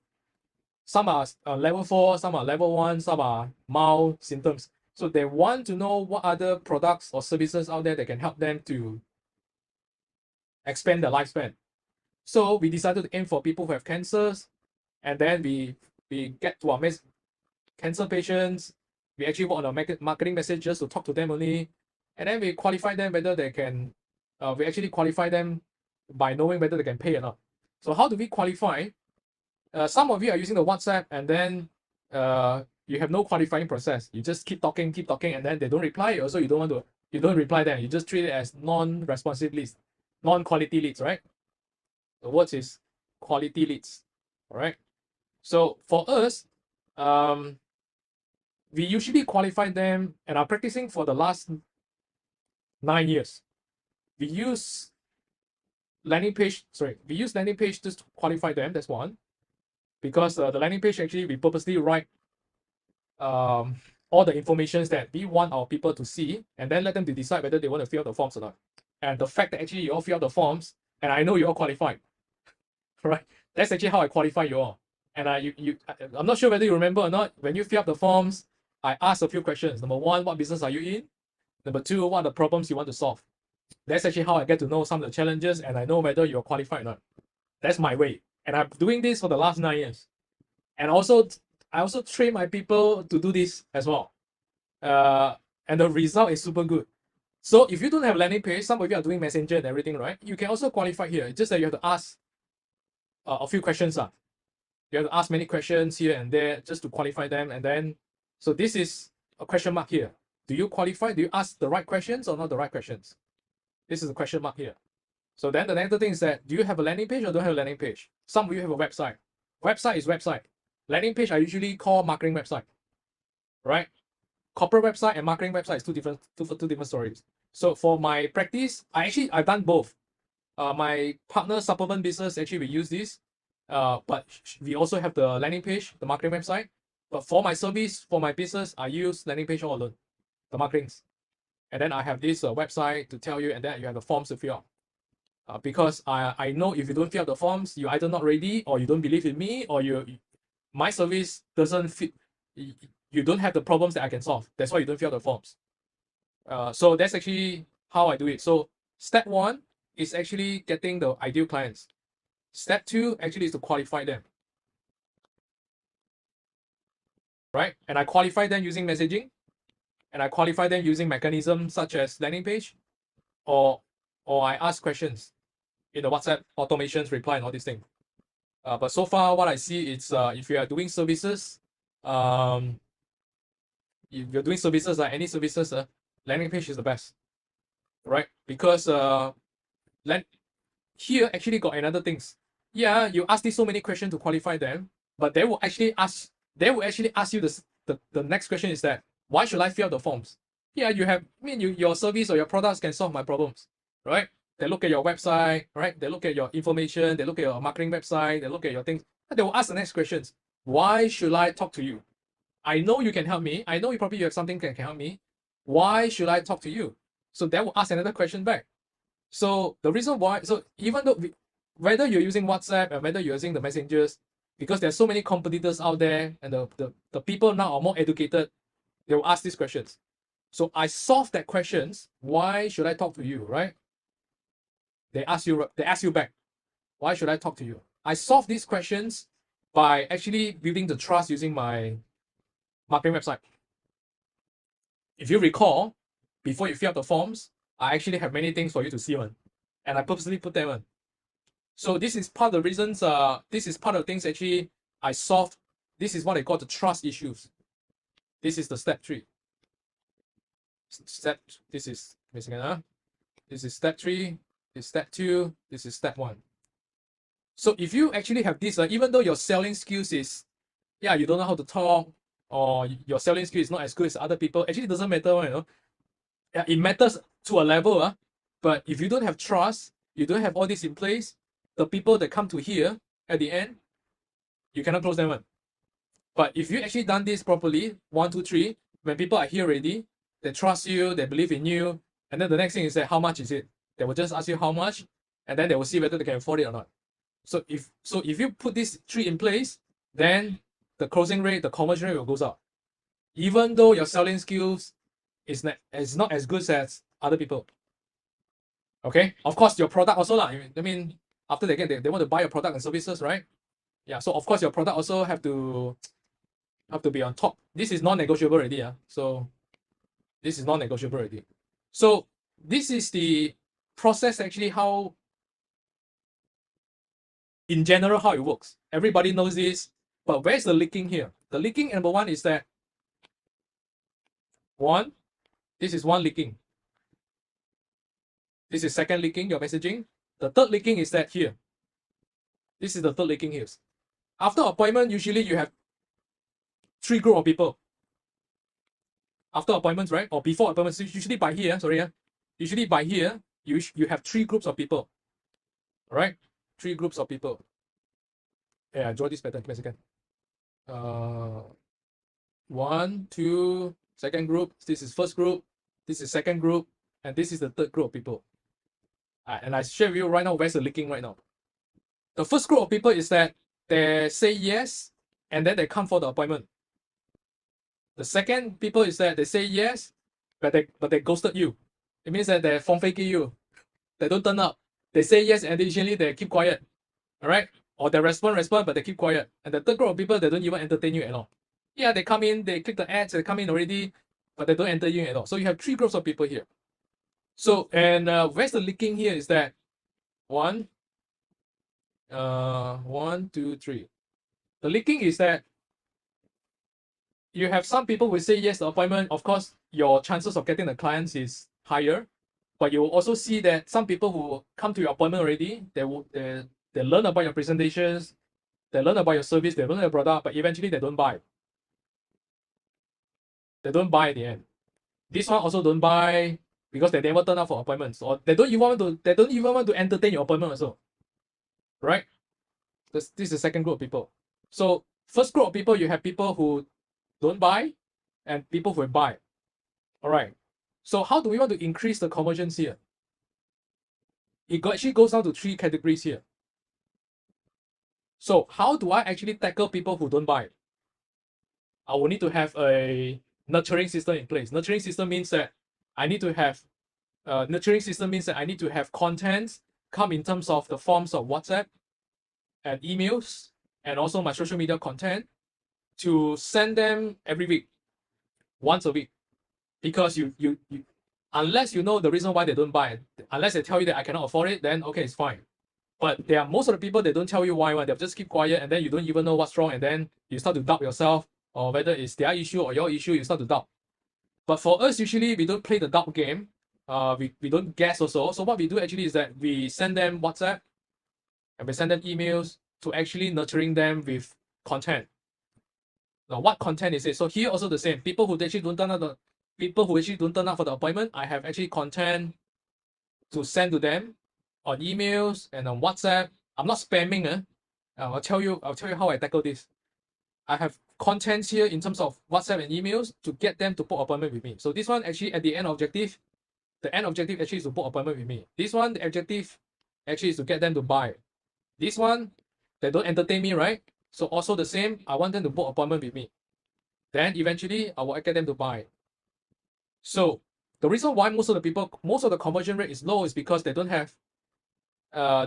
Some are level 4, some are level 1, some are mild symptoms. So they want to know what other products or services out there that can help them to expand their lifespan. So we decided to aim for people who have cancers, and then we get to our cancer patients. We actually work on our marketing messages to talk to them only, and then we qualify them whether they can. We actually qualify them by knowing whether they can pay or not. So how do we qualify? Some of you are using the WhatsApp, and then you have no qualifying process. You just keep talking, and then they don't reply. Also, you don't reply them. You just treat it as non-responsive leads, non-quality leads, right? The word is quality leads. All right. So for us, we usually qualify them, and are practicing for the last 9 years. We use landing page just to qualify them. That's one. Because the landing page actually we purposely write all the information that we want our people to see, and then let them to decide whether they want to fill out the forms or not. And the fact that actually you all fill out the forms, and I know you all qualified, right? That's actually how I qualify you all. And I'm not sure whether you remember or not. When you fill up the forms, I ask a few questions. Number 1, what business are you in? Number 2, what are the problems you want to solve? That's actually how I get to know some of the challenges, and I know whether you're qualified or not. That's my way. And I'm doing this for the last 9 years. And I also train my people to do this as well. And the result is super good. So if you don't have landing page, some of you are doing messenger and everything, right? You can also qualify here. It's just that you have to ask a few questions. You have to ask many questions here and there just to qualify them. And then, so this is a question mark here. Do you qualify? Do you ask the right questions or not the right questions? This is a question mark here. So then the next thing is that, do you have a landing page or don't have a landing page? Some of you have a website. Website is website. Landing page I usually call marketing website, right? Corporate website and marketing website is two different stories. So for my practice, I've done both. My partner supplement business, actually we use this, but we also have the landing page, the marketing website. But for my service, for my business, I use landing page all alone, the marketings. And then I have this website to tell you, and then you have the forms to fill out. Because I know if you don't fill out the forms, you're either not ready, or you don't believe in me, or my service doesn't fit. You don't have the problems that I can solve. That's why you don't fill out the forms. So that's actually how I do it. So step 1 is actually getting the ideal clients. Step 2 actually is to qualify them. right? And I qualify them using messaging, and I qualify them using mechanisms such as landing page, or I ask questions in the WhatsApp automations, reply, and all these things. But so far, what I see is if you are doing services, if you're doing services like any services, landing page is the best, right? Because here actually got another things. Yeah, you ask these so many questions to qualify them, but they will actually ask you the next question is that why should I fill out the forms? Yeah, you have your service or your products can solve my problems, right? They look at your website, right? They look at your information, they look at your marketing website, they look at your things, and they will ask the next questions. Why should I talk to you? I know you can help me. I know you probably have something that can help me. Why should I talk to you? So they will ask another question back. So the reason why, so even though whether you're using WhatsApp and whether you're using the messengers, because there's so many competitors out there and the people now are more educated, they will ask these questions. So I solve that questions. Why should I talk to you, right? They ask you back. Why should I talk to you? I solve these questions by actually building the trust using my marketing website. If you recall, before you fill out the forms, I actually have many things for you to see on, and I purposely put them on. So this is part of the reasons. This is part of the things actually I solved. This is what I call the trust issues. This is the step 3. This is This is step 3. This is step 2. This is step 1. So if you actually have this, even though your selling skills is, you don't know how to talk, or your selling skill is not as good as other people, actually it doesn't matter, it matters to a level, but if you don't have trust, you don't have all this in place, the people that come to here at the end, you cannot close them on. But if you actually done this properly, 1, 2, 3, when people are here already, they trust you, they believe in you, and then the next thing is that how much is it? They will just ask you how much, and then they will see whether they can afford it or not. So if you put these 3 in place, then the closing rate, the conversion rate will go up. Even though your selling skills is not as good as other people. Okay, of course your product also lah. I mean, after they want to buy your product and services, right? Yeah, so of course your product also have to be on top. This is non-negotiable already. So this is non-negotiable already. So this is the process actually, how in general how it works. Everybody knows this, but where's the leaking here? The leaking, number 1, is that this is one leaking. This is second leaking, your messaging. The third leaking is that here. This is the third leaking here. After appointment, usually you have 3 group of people. After appointments, right? Or before appointments, usually by here, usually by here, you have 3 groups of people. Right? 3 groups of people. Yeah, draw this pattern. Give me a second. 1, 2, second group. This is first group. This is second group. And this is the third group of people. And I share with you right now where's the leaking right now. The first group of people is that they say yes, and then they come for the appointment. The second people is that they say yes, but they ghosted you. It means that they phone faking you. They don't turn up. They say yes, and additionally they keep quiet. All right? Or they respond, but they keep quiet. And the third group of people, they don't even entertain you at all. Yeah, they come in, they click the ads, they come in already, but they don't enter you at all. So you have 3 groups of people here. So, and where's the leaking here is that 1, 2, 3. The leaking is that you have some people who say yes to the appointment. Of course, your chances of getting the clients is higher, but you will also see that some people who come to your appointment already, they learn about your presentations, they learn about your service, they learn your product, but eventually they don't buy. They don't buy at the end. This one also don't buy because they never turn up for appointments, or they don't even want to entertain your appointment also. Right? This is the second group of people. So first group of people, you have people who don't buy and people who buy. All right. So how do we want to increase the conversions here? It actually goes down to 3 categories here. So how do I actually tackle people who don't buy? I will need to have a nurturing system in place. Nurturing system means that I need to have content come in terms of the forms of WhatsApp and emails and also my social media content. to send them every week, once a week, because you unless you know the reason why they don't buy it, unless they tell you that I cannot afford it, then okay, it's fine. But there are most of the people, they don't tell you why, they'll just keep quiet, and then you don't even know what's wrong, and then you start to doubt yourself, or whether it's their issue or your issue, you start to doubt. But for us, usually we don't play the doubt game. We don't guess also. So what we do actually is that we send them WhatsApp and we send them emails to actually nurturing them with content. Now, what content is it? So here also the same. People who actually don't turn up for the appointment, I have actually content to send to them on emails and on WhatsApp. I'm not spamming. I'll tell you how I tackle this. I have contents here in terms of WhatsApp and emails to get them to book appointment with me. So this one actually at the end objective actually is to book appointment with me. This one, the objective actually is to get them to buy. This one, they don't entertain me, right? So also the same, I want them to book appointment with me. Then eventually I will get them to buy. So the reason why most of the conversion rate is low is because they don't have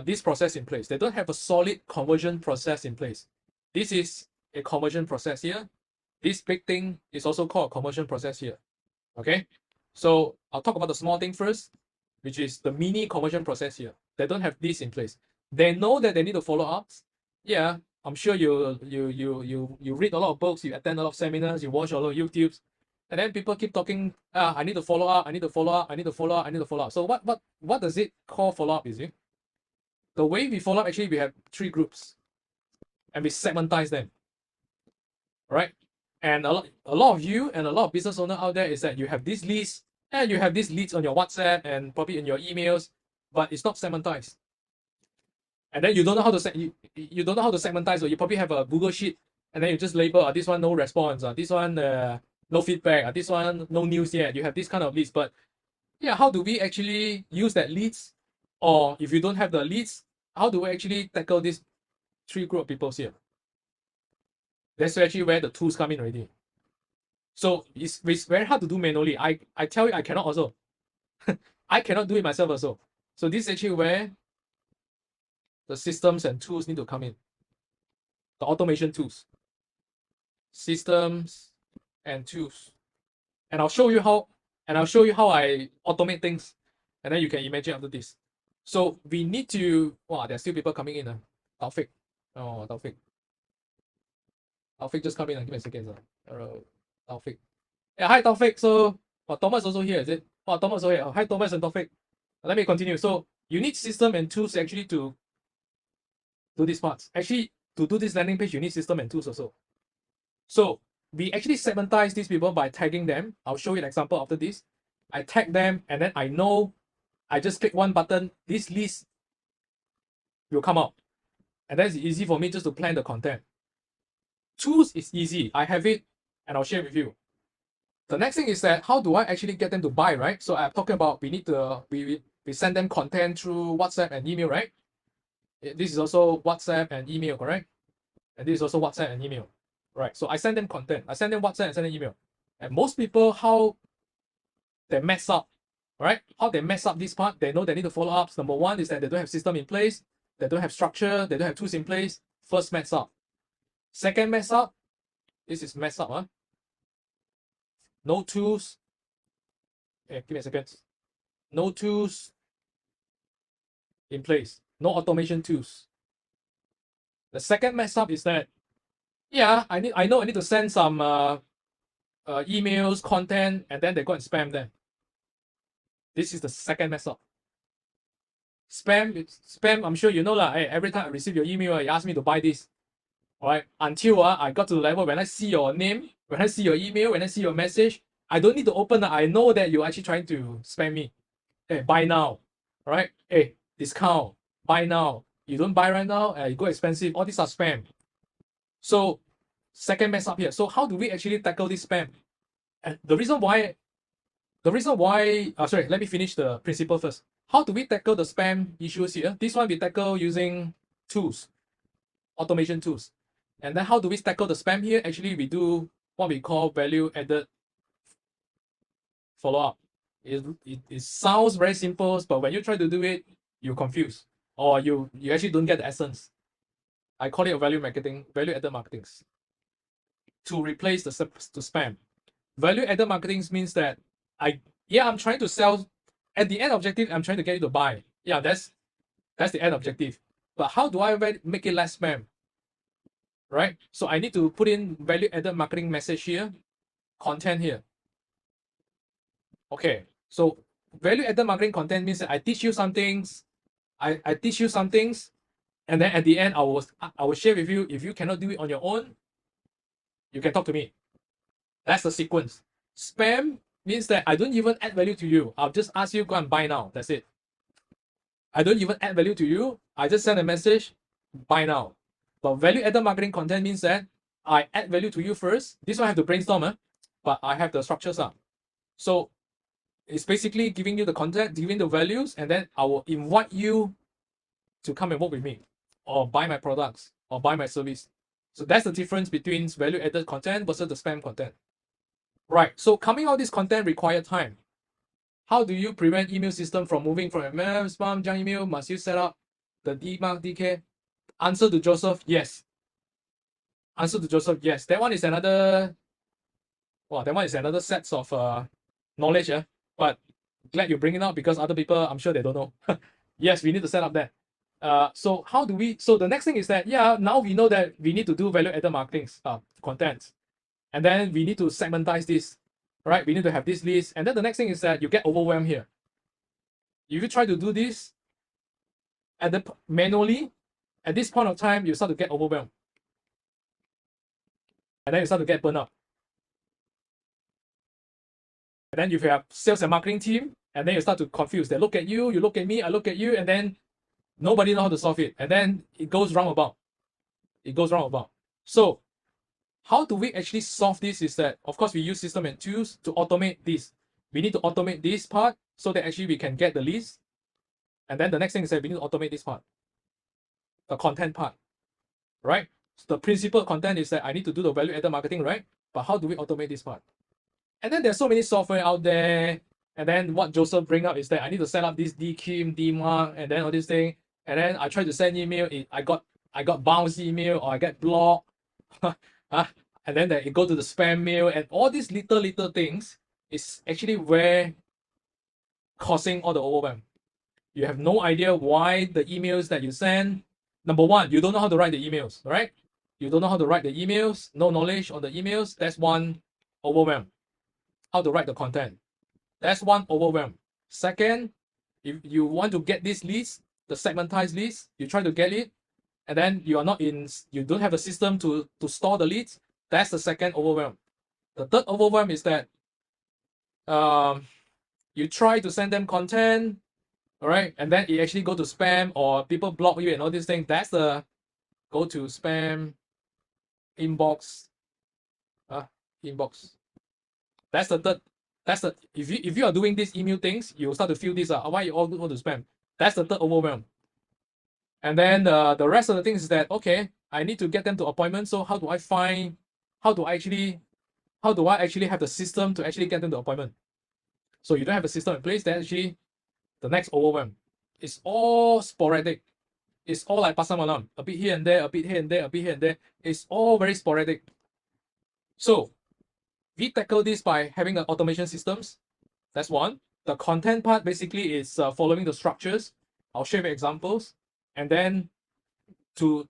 this process in place. They don't have a solid conversion process in place. This is a conversion process here. This big thing is also called a conversion process here. Okay, so I'll talk about the small thing first, which is the mini conversion process here. They don't have this in place. They know that they need to follow up. Yeah, I'm sure you read a lot of books, you attend a lot of seminars, you watch a lot of YouTubes, and then people keep talking. I need to follow up. I need to follow up. I need to follow up. I need to follow up. So what does it call follow up? Is it the way we follow up? Actually, we have 3 groups, and we segmentize them. Right? And a lot of you and a lot of business owners out there is that you have this list and you have these leads on your WhatsApp and probably in your emails, but it's not segmentized. And then you don't know how to you don't know how to segmentize. So you probably have a Google sheet, and then you just label this one no response, this one no feedback, this one no news yet. You have this kind of leads, but yeah, how do we actually use that leads? Or if you don't have the leads, how do we actually tackle these 3 group of people here? That's actually where the tools come in already. So it's very hard to do manually. I tell you, I cannot also. I cannot do it myself also. So this is actually where the systems and tools need to come in. The automation tools. Systems and tools. And I'll show you how I automate things. And then you can imagine after this. So we need to, wow, there's still people coming in. Taufik. Oh, Taufik. Taufik just come in and give me a second. Taufik. Yeah, hi Taufik. So Thomas also here, is it? Oh, Thomas also here. Hi Thomas and Taufik. Let me continue. So you need system and tools actually to do these parts. Actually, to do this landing page, you need system and tools also. So we actually segmentize these people by tagging them. I'll show you an example after this. I tag them, and then I know I just click one button, this list will come out. And that's easy for me just to plan the content. Tools is easy. I have it and I'll share with you. The next thing is that how do I actually get them to buy, right? So I'm talking about we send them content through WhatsApp and email, right? This is also WhatsApp and email, correct? And this is also WhatsApp and email, right? So I send them content. I send them WhatsApp and send them email. And most people, how they mess up, right? How they mess up this part, they know they need to follow ups. Number one is that they don't have system in place. They don't have structure. They don't have tools in place. First mess up. Second mess up, this is mess up, huh? No tools. Give me a second. No tools in place. No automation tools. The second mess up is that, yeah, I know I need to send some emails, content, and then they go and spam them. This is the second mess up. Spam, I'm sure you know lah. Hey, every time I receive your email, you ask me to buy this. Alright, until I got to the level when I see your name, when I see your email, when I see your message, I don't need to open. I know that you're actually trying to spam me. Hey, buy now. Alright, hey, discount, buy now. You don't buy right now, you go expensive. All these are spam. So, second mess up here. So how do we actually tackle this spam? And the reason why, sorry, let me finish the principle first. How do we tackle the spam issues here? This one we tackle using tools, automation tools. And then how do we tackle the spam here? Actually, we do what we call value-added follow-up. It sounds very simple, but when you try to do it, you're confused. Or you actually don't get the essence. I call it a value-added marketing. to replace the spam. Value-added marketing means that I'm trying to sell. At the end objective, I'm trying to get you to buy. Yeah, that's the end objective. But how do I make it less spam? Right? So I need to put in value-added marketing message here, content here. Okay, so value-added marketing content means that I teach you some things, I teach you some things, and then at the end I will share with you. If you cannot do it on your own, you can talk to me. That's the sequence. Spam means that I don't even add value to you. I'll just ask you, go and buy now. That's it. I don't even add value to you. I just send a message, buy now. But value-added marketing content means that I add value to you first. This one I have to brainstorm, but I have the structures up. So it's basically giving you the content, giving the values, and then I will invite you to come and work with me, or buy my products, or buy my service. So that's the difference between value-added content versus the spam content. Right, so coming out this content require time. How do you prevent email system from moving from email, spam, junk email? Must you set up the DMARC, DK? Answer to Joseph, yes. Answer to Joseph, yes. That one is another, well, that one is another set of knowledge, but glad you bring it up because other people, I'm sure they don't know. Yes, we need to set up that. So how do we, so the next thing is that, yeah, now we know that we need to do value-added marketing content. And then we need to segmentize this, right? We need to have this list. And then the next thing is that you get overwhelmed here. If you try to do this manually, at this point of time, you start to get overwhelmed. And then you start to get burned out. And then if you have sales and marketing team, and then you start to confuse. They look at you, you look at me, I look at you, and then nobody knows how to solve it. And then it goes roundabout. It goes roundabout. So how do we actually solve this is that, of course, we use system and tools to automate this. We need to automate this part so that actually we can get the list. And then the next thing is that we need to automate this part, the content part, right? So the principal content is that I need to do the value-added marketing, right? But how do we automate this part? And then there's so many software out there. And then what Joseph bring up is that I need to set up this DKIM, DMARC, and then all this thing. And then I try to send email, I got bounce email or I get blocked. And then it go to the spam mail, and all these little things is actually where causing all the overwhelm. You have no idea why the emails that you send. Number one, you don't know how to write the emails, right? You don't know how to write the emails, no knowledge on the emails. That's one overwhelm. How to write the content. That's one overwhelm. Second, if you want to get this list, the segmentized list, you try to get it, and then you don't have a system to store the leads. That's the second overwhelm. The third overwhelm is that you try to send them content, all right, and then it actually go to spam or people block you and all these things. That's the go to spam inbox. Inbox. That's the third. That's the if you are doing these email things, you start to feel this. Why you all go to spam? That's the third overwhelm. And then the rest of the things is that, okay, I need to get them to appointment. So how do I actually have the system to actually get them to appointment? So you don't have a system in place, then actually the next overwhelm. It's all sporadic. It's all like pasar malam, a bit here and there, a bit here and there, a bit here and there. It's all very sporadic. So we tackle this by having an automation systems. That's one. The content part basically is following the structures. I'll show you examples. And then to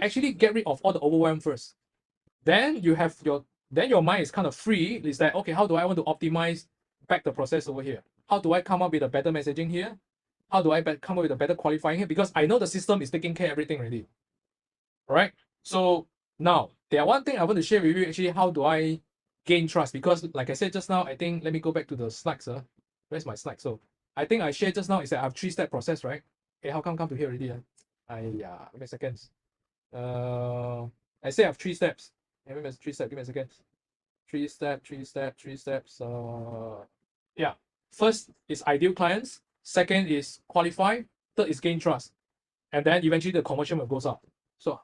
actually get rid of all the overwhelm first. Then you have your mind is kind of free. It's like, okay, how do I want to optimize back the process over here? How do I come up with a better messaging here? How do I come up with a better qualifying here? Because I know the system is taking care of everything already. All right. So now there one thing I want to share with you actually, how do I gain trust? Because like I said just now, I think, let me go back to the slides. Where's my slide? So I think I shared just now is that I have 3-step process, right? Okay, how come to here already? Give me a second. I say I have 3 steps. Give me 3 steps, give me a second. 3 steps. Yeah. First is ideal clients. Second is qualify. Third is gain trust. And then eventually the conversion will goes up. So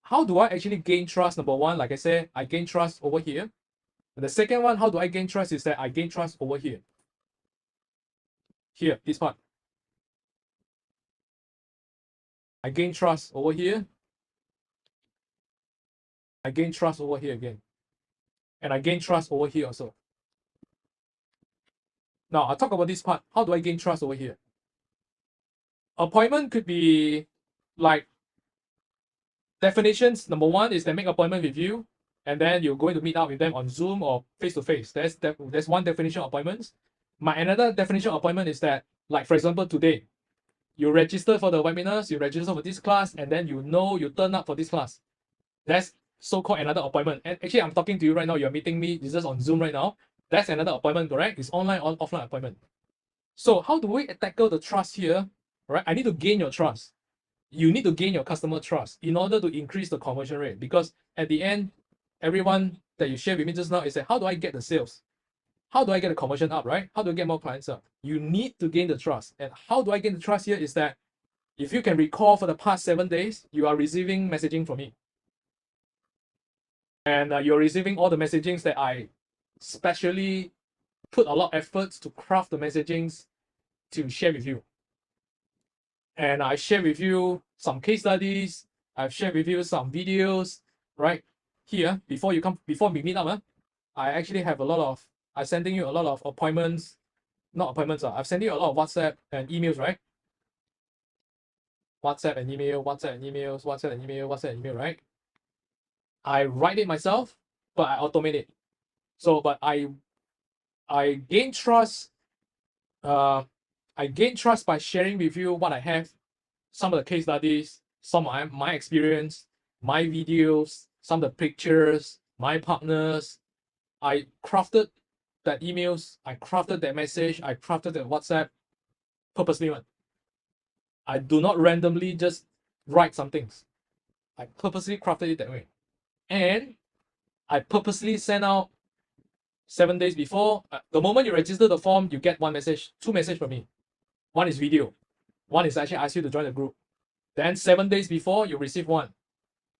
how do I actually gain trust? Number one, like I said, I gain trust over here. And the second one, how do I gain trust is that I gain trust over here. Here, this part. I gain trust over here. I gain trust over here again. And I gain trust over here also. Now, I'll talk about this part. How do I gain trust over here? Appointment could be like definitions. Number one is they make appointment with you, and then you're going to meet up with them on Zoom or face-to-face. That's one definition of appointments. My another definition of appointment is that, like for example, today, you register for the webinars, you register for this class, and then you turn up for this class. That's so-called another appointment. And actually, I'm talking to you right now. You're meeting me. This is on Zoom right now. That's another appointment, correct? It's online or offline appointment. So how do we tackle the trust here? Right? I need to gain your trust. You need to gain your customer trust in order to increase the conversion rate. Because at the end, everyone that you share with me just now is that, how do I get the sales? How do I get the conversion up, right? How do I get more clients up? You need to gain the trust. And how do I gain the trust here is that if you can recall for the past 7 days, you are receiving messaging from me. And you're receiving all the messagings that I specially put a lot of efforts to craft the messagings to share with you. And I share with you some case studies. I've shared with you some videos, right? Here, before we meet up, I actually have I'm sending you a lot of appointments, not appointments, I'm sending you a lot of WhatsApp and emails, right? WhatsApp and email, WhatsApp and emails, WhatsApp and email, WhatsApp and email, right? I write it myself, but I automate it. So, but I gain trust. I gain trust by sharing with you what I have, some of the case studies, some of my experience, my videos, some of the pictures, my partners. I crafted that emails, I crafted that message, I crafted that WhatsApp purposely. I do not randomly just write some things. I purposely crafted it that way. And I purposely send out 7 days before. The moment you register the form, you get two messages from me. One is video. One is actually ask you to join the group. Then 7 days before, you receive one.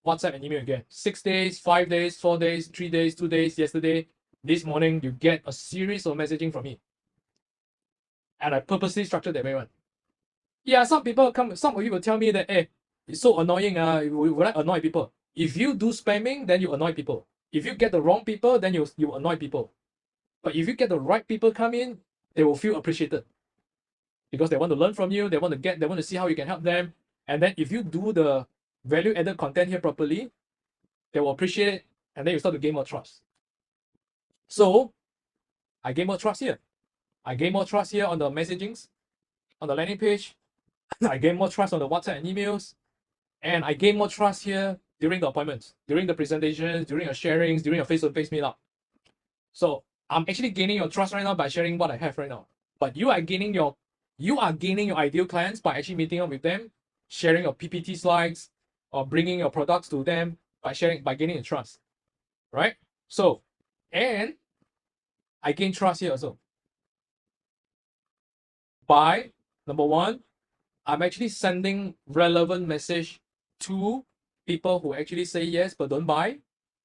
WhatsApp and email again. 6 days, 5 days, 4 days, 3 days, 2 days, yesterday, this morning, you get a series of messaging from me. And I purposely structured that way one. Yeah, some of you will tell me that, hey, it's so annoying, would I annoy people? If you do spamming, then you annoy people. If you get the wrong people, then you annoy people. But if you get the right people come in, they will feel appreciated. Because they want to learn from you, they want to see how you can help them. And then if you do the value-added content here properly, they will appreciate it, and then you start to gain more trust. So I gain more trust here. I gain more trust here on the messagings, on the landing page. I gain more trust on the WhatsApp and emails. And I gain more trust here during the appointments, during the presentations, during your sharings, during your face-to-face meetup. So I'm actually gaining your trust right now by sharing what I have right now. But you are gaining your ideal clients by actually meeting up with them, sharing your PPT slides, or bringing your products to them by gaining the trust, right? So, and I gain trust here also by, number one, I'm actually sending relevant message to people who actually say yes but don't buy,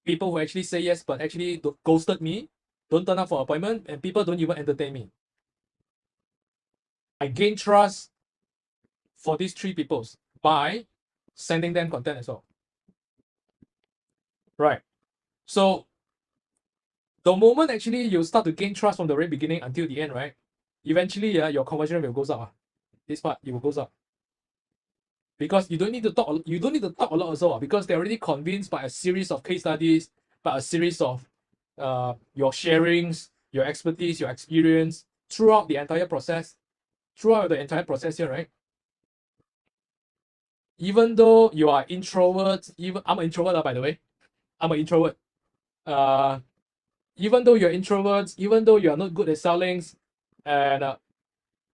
people who actually say yes but actually ghosted me, don't turn up for appointment, and people don't even entertain me. I gain trust for these three people by sending them content as well. Right. So the moment actually you start to gain trust from the very beginning until the end, right? Eventually, your conversion rate will go up. This part, it will go up. Because you don't need to talk a lot also, because they're already convinced by a series of case studies, by a series of your sharings, your expertise, your experience throughout the entire process here, right? Even though you are introverts, I'm an introvert, by the way. I'm an introvert. Even though you're introverts, even though you are not good at selling, and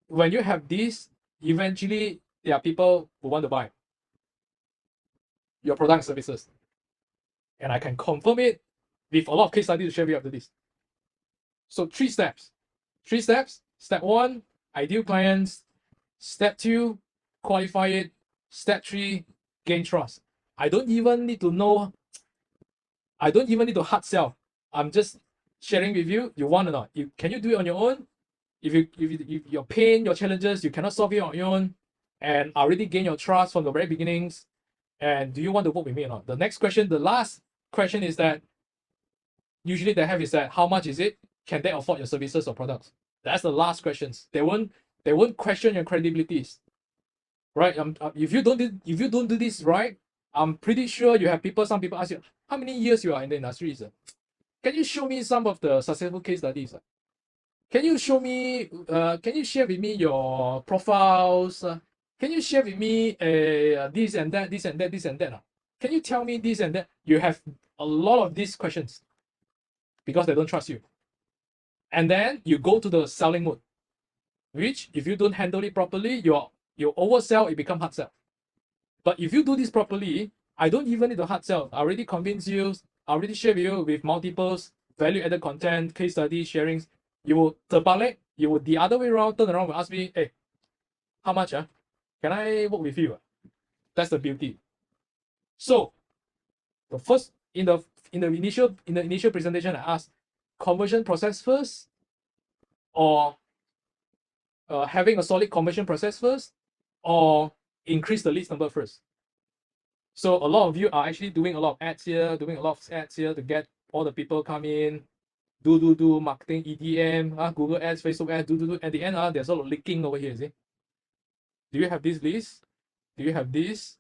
when you have this, eventually there are people who want to buy your product and services. And I can confirm it with a lot of case studies to share with you after this. So 3 steps. 3 steps. Step 1, ideal clients. Step 2, qualify it. Step 3, gain trust. I don't even need to hard sell. I'm just sharing with you. You want or not? Can you do it on your own? If your pain, your challenges, you cannot solve it on your own, and I already gain your trust from the very beginnings, and do you want to work with me or not? The next question, the last question is that usually they have is that how much is it? Can they afford your services or products? That's the last questions. They won't question your credibilities, right? If you don't do this right, I'm pretty sure you have people. Some people ask you how many years you are in the industry. Can you show me some of the successful case studies? Can you show me? Can you share with me your profiles? Can you share with me this and that, this and that, this and that? Can you tell me this and that? You have a lot of these questions because they don't trust you. And then you go to the selling mode, which if you don't handle it properly, you oversell, it become hard sell. But if you do this properly, I don't even need to hard sell. I already convince you, I already share with you with multiples, value-added content, case study, sharings. You will terbalik, you will the other way around, turn around and ask me, hey, how much? Can I work with you? That's the beauty. So the first in the initial presentation, I asked conversion process first, or having a solid conversion process first, or increase the leads number first. So a lot of you are actually doing a lot of ads here, to get all the people come in, do marketing, EDM, Google ads, Facebook ads, do. At the end, there's a lot of leaking over here, see? Do you have this list? Do you have this?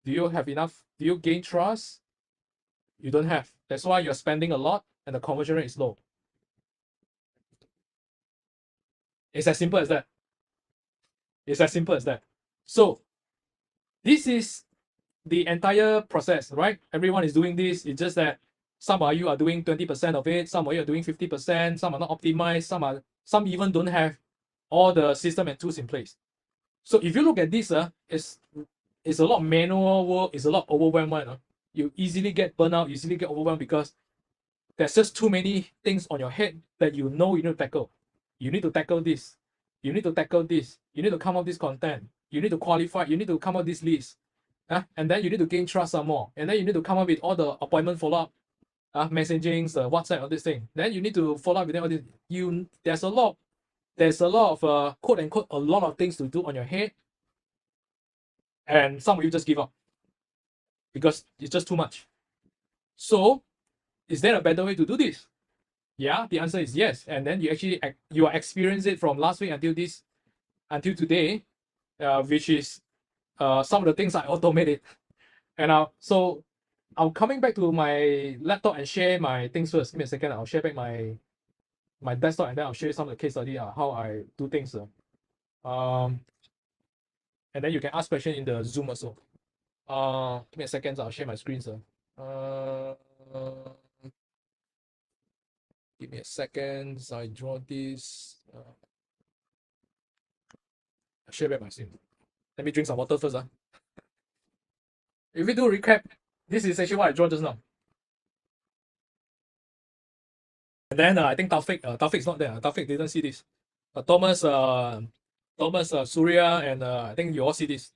Do you have enough? Do you gain trust? You don't have. That's why you're spending a lot and the conversion rate is low. It's as simple as that. It's as simple as that. So this is the entire process, right? Everyone is doing this. It's just that some of you are doing 20% of it, some of you are doing 50%, some are not optimized, some even don't have all the system and tools in place. So if you look at this, it's a lot of manual work, it's a lot overwhelmed. You easily get burnout, easily get overwhelmed because there's just too many things on your head that you know you need to tackle. You need to tackle this. You need to tackle this. You need to come up with this content. You need to qualify. You need to come up with this list. And then you need to gain trust some more. And then you need to come up with all the appointment follow-up, messaging, WhatsApp, all this thing. Then you need to follow up with them. All this. There's a lot of quote unquote a lot of things to do on your head. And some of you just give up because it's just too much. So, is there a better way to do this? Yeah, the answer is yes. And then you are experiencing it from last week until today, which is some of the things I automated. And so I'm coming back to my laptop and share my things first. Give me a second. I'll share back my desktop and then I'll show you some of the case study how I do things. And then you can ask questions in the Zoom also. Give me a second. I'll share my screen, sir. Give me a second. So I draw this. I'll share back my screen. Let me drink some water first. If we do a recap, this is actually what I draw just now. And then I think Taufik's not there. Taufik didn't see this. Thomas, Surya, and I think you all see this.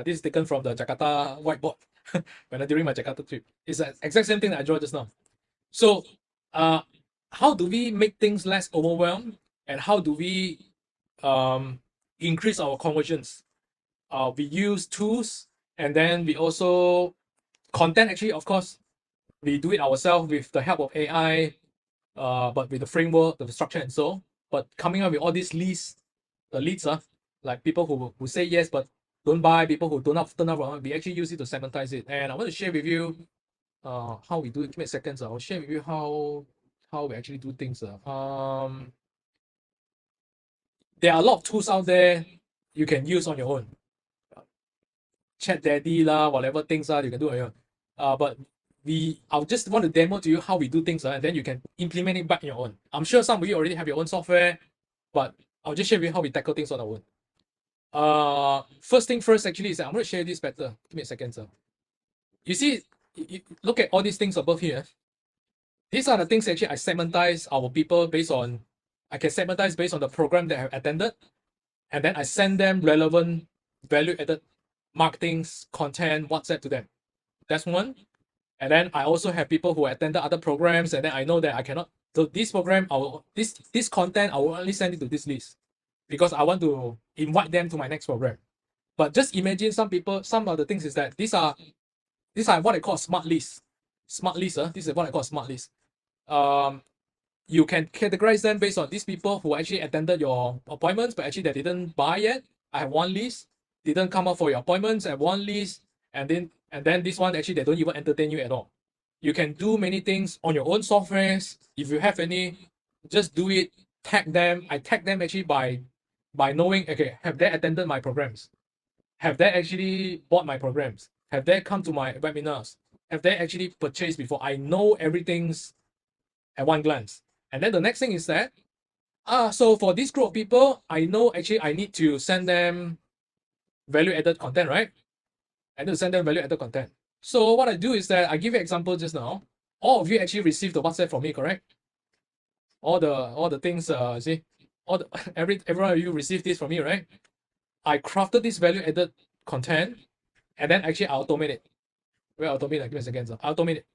This is taken from the Jakarta whiteboard during my Jakarta trip. It's the exact same thing that I drew just now. So, how do we make things less overwhelmed, and how do we increase our conversions? We use tools, and then we also content. Actually, of course, we do it ourselves with the help of AI, but with the framework, the structure, and so. But coming up with all these leads, like people who say yes but don't buy, people who don't turn up, we actually use it to segmentize it. And I want to share with you how we do it. Give me a second. I'll share with you how we actually do things. There are a lot of tools out there you can use on your own. Chat Daddy whatever things you can do on your own. But I'll just want to demo to you how we do things, and then you can implement it back on your own. I'm sure some of you already have your own software, but I'll just share with you how we tackle things on our own. First thing first, actually, is I'm going to share this better. Give me a second, sir. You see, look at all these things above here. These are the things actually I segmentize our people based on. I can segmentize based on the program that I have attended, and then I send them relevant, value-added marketing content, WhatsApp to them. That's one. And then I also have people who attended other programs, and then I know that I cannot. So this program, this content, I will only send it to this list because I want to invite them to my next program. But just imagine some of the things is that these are what I call smart lists. smart list. This is what I call a smart list. You can categorize them based on these people who actually attended your appointments, but actually they didn't buy yet. I have one list, didn't come up for your appointments. I have one list, and then this one actually they don't even entertain you at all. You can do many things on your own softwares. If you have any, just do it. Tag them. I tag them actually by knowing, okay, have they attended my programs? Have they actually bought my programs? Have they come to my webinars? Have they actually purchased before? I know everything's at one glance. And then the next thing is that, so for this group of people, I know actually I need to send them value-added content, right? I need to send them value-added content. So what I do is that I give you an example just now. All of you actually received the WhatsApp from me, correct? All the things, see, every one of you received this from me, right? I crafted this value-added content, and then actually I automate it. Well, automate, give me a second. I automate it.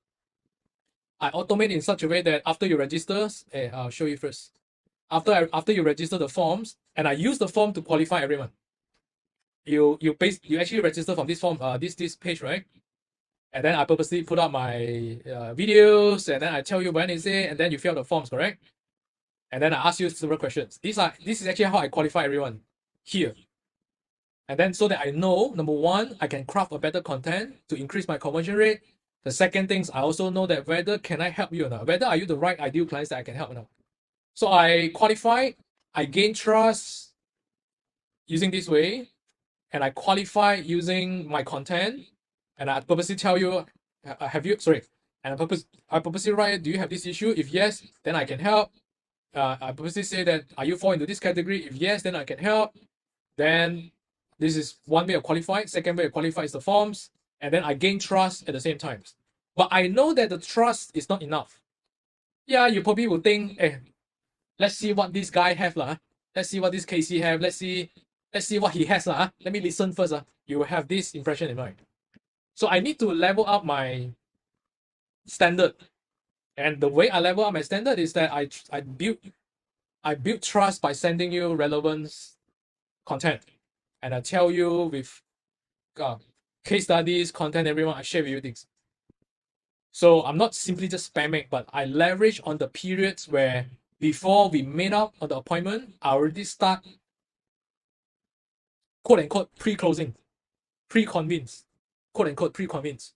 I automate in such a way that after you register, I'll show you first. After you register the forms, and I use the form to qualify everyone. You actually register from this form, this page, right? And then I purposely put up my videos, and then I tell you when is it, and then you fill out the forms, correct? And then I ask you several questions. This is actually how I qualify everyone here. And then so that I know, number one, I can craft a better content to increase my conversion rate. The second things, I also know that whether can I help you or not, whether are you the right ideal clients that I can help or not. So I qualify, I gain trust using this way, and I qualify using my content, and I purposely tell you, and I purposely write, do you have this issue? If yes, then I can help. I purposely say that, are you fall into this category? If yes, then I can help. Then this is one way of qualify. Second way of qualify is the forms. And then I gain trust at the same time. But I know that the trust is not enough. Yeah, you probably will think, let's see what this guy have. Let's see what this Casey have. Let's see what he has. Let me listen first. You will have this impression in mind. So I need to level up my standard. And the way I level up my standard is that I build trust by sending you relevant content. And I tell you with case studies, content, everyone, I share with you things. So I'm not simply just spamming, but I leverage on the periods where before we made up on the appointment, I already start quote unquote pre-closing, pre-convince, quote unquote pre-convince,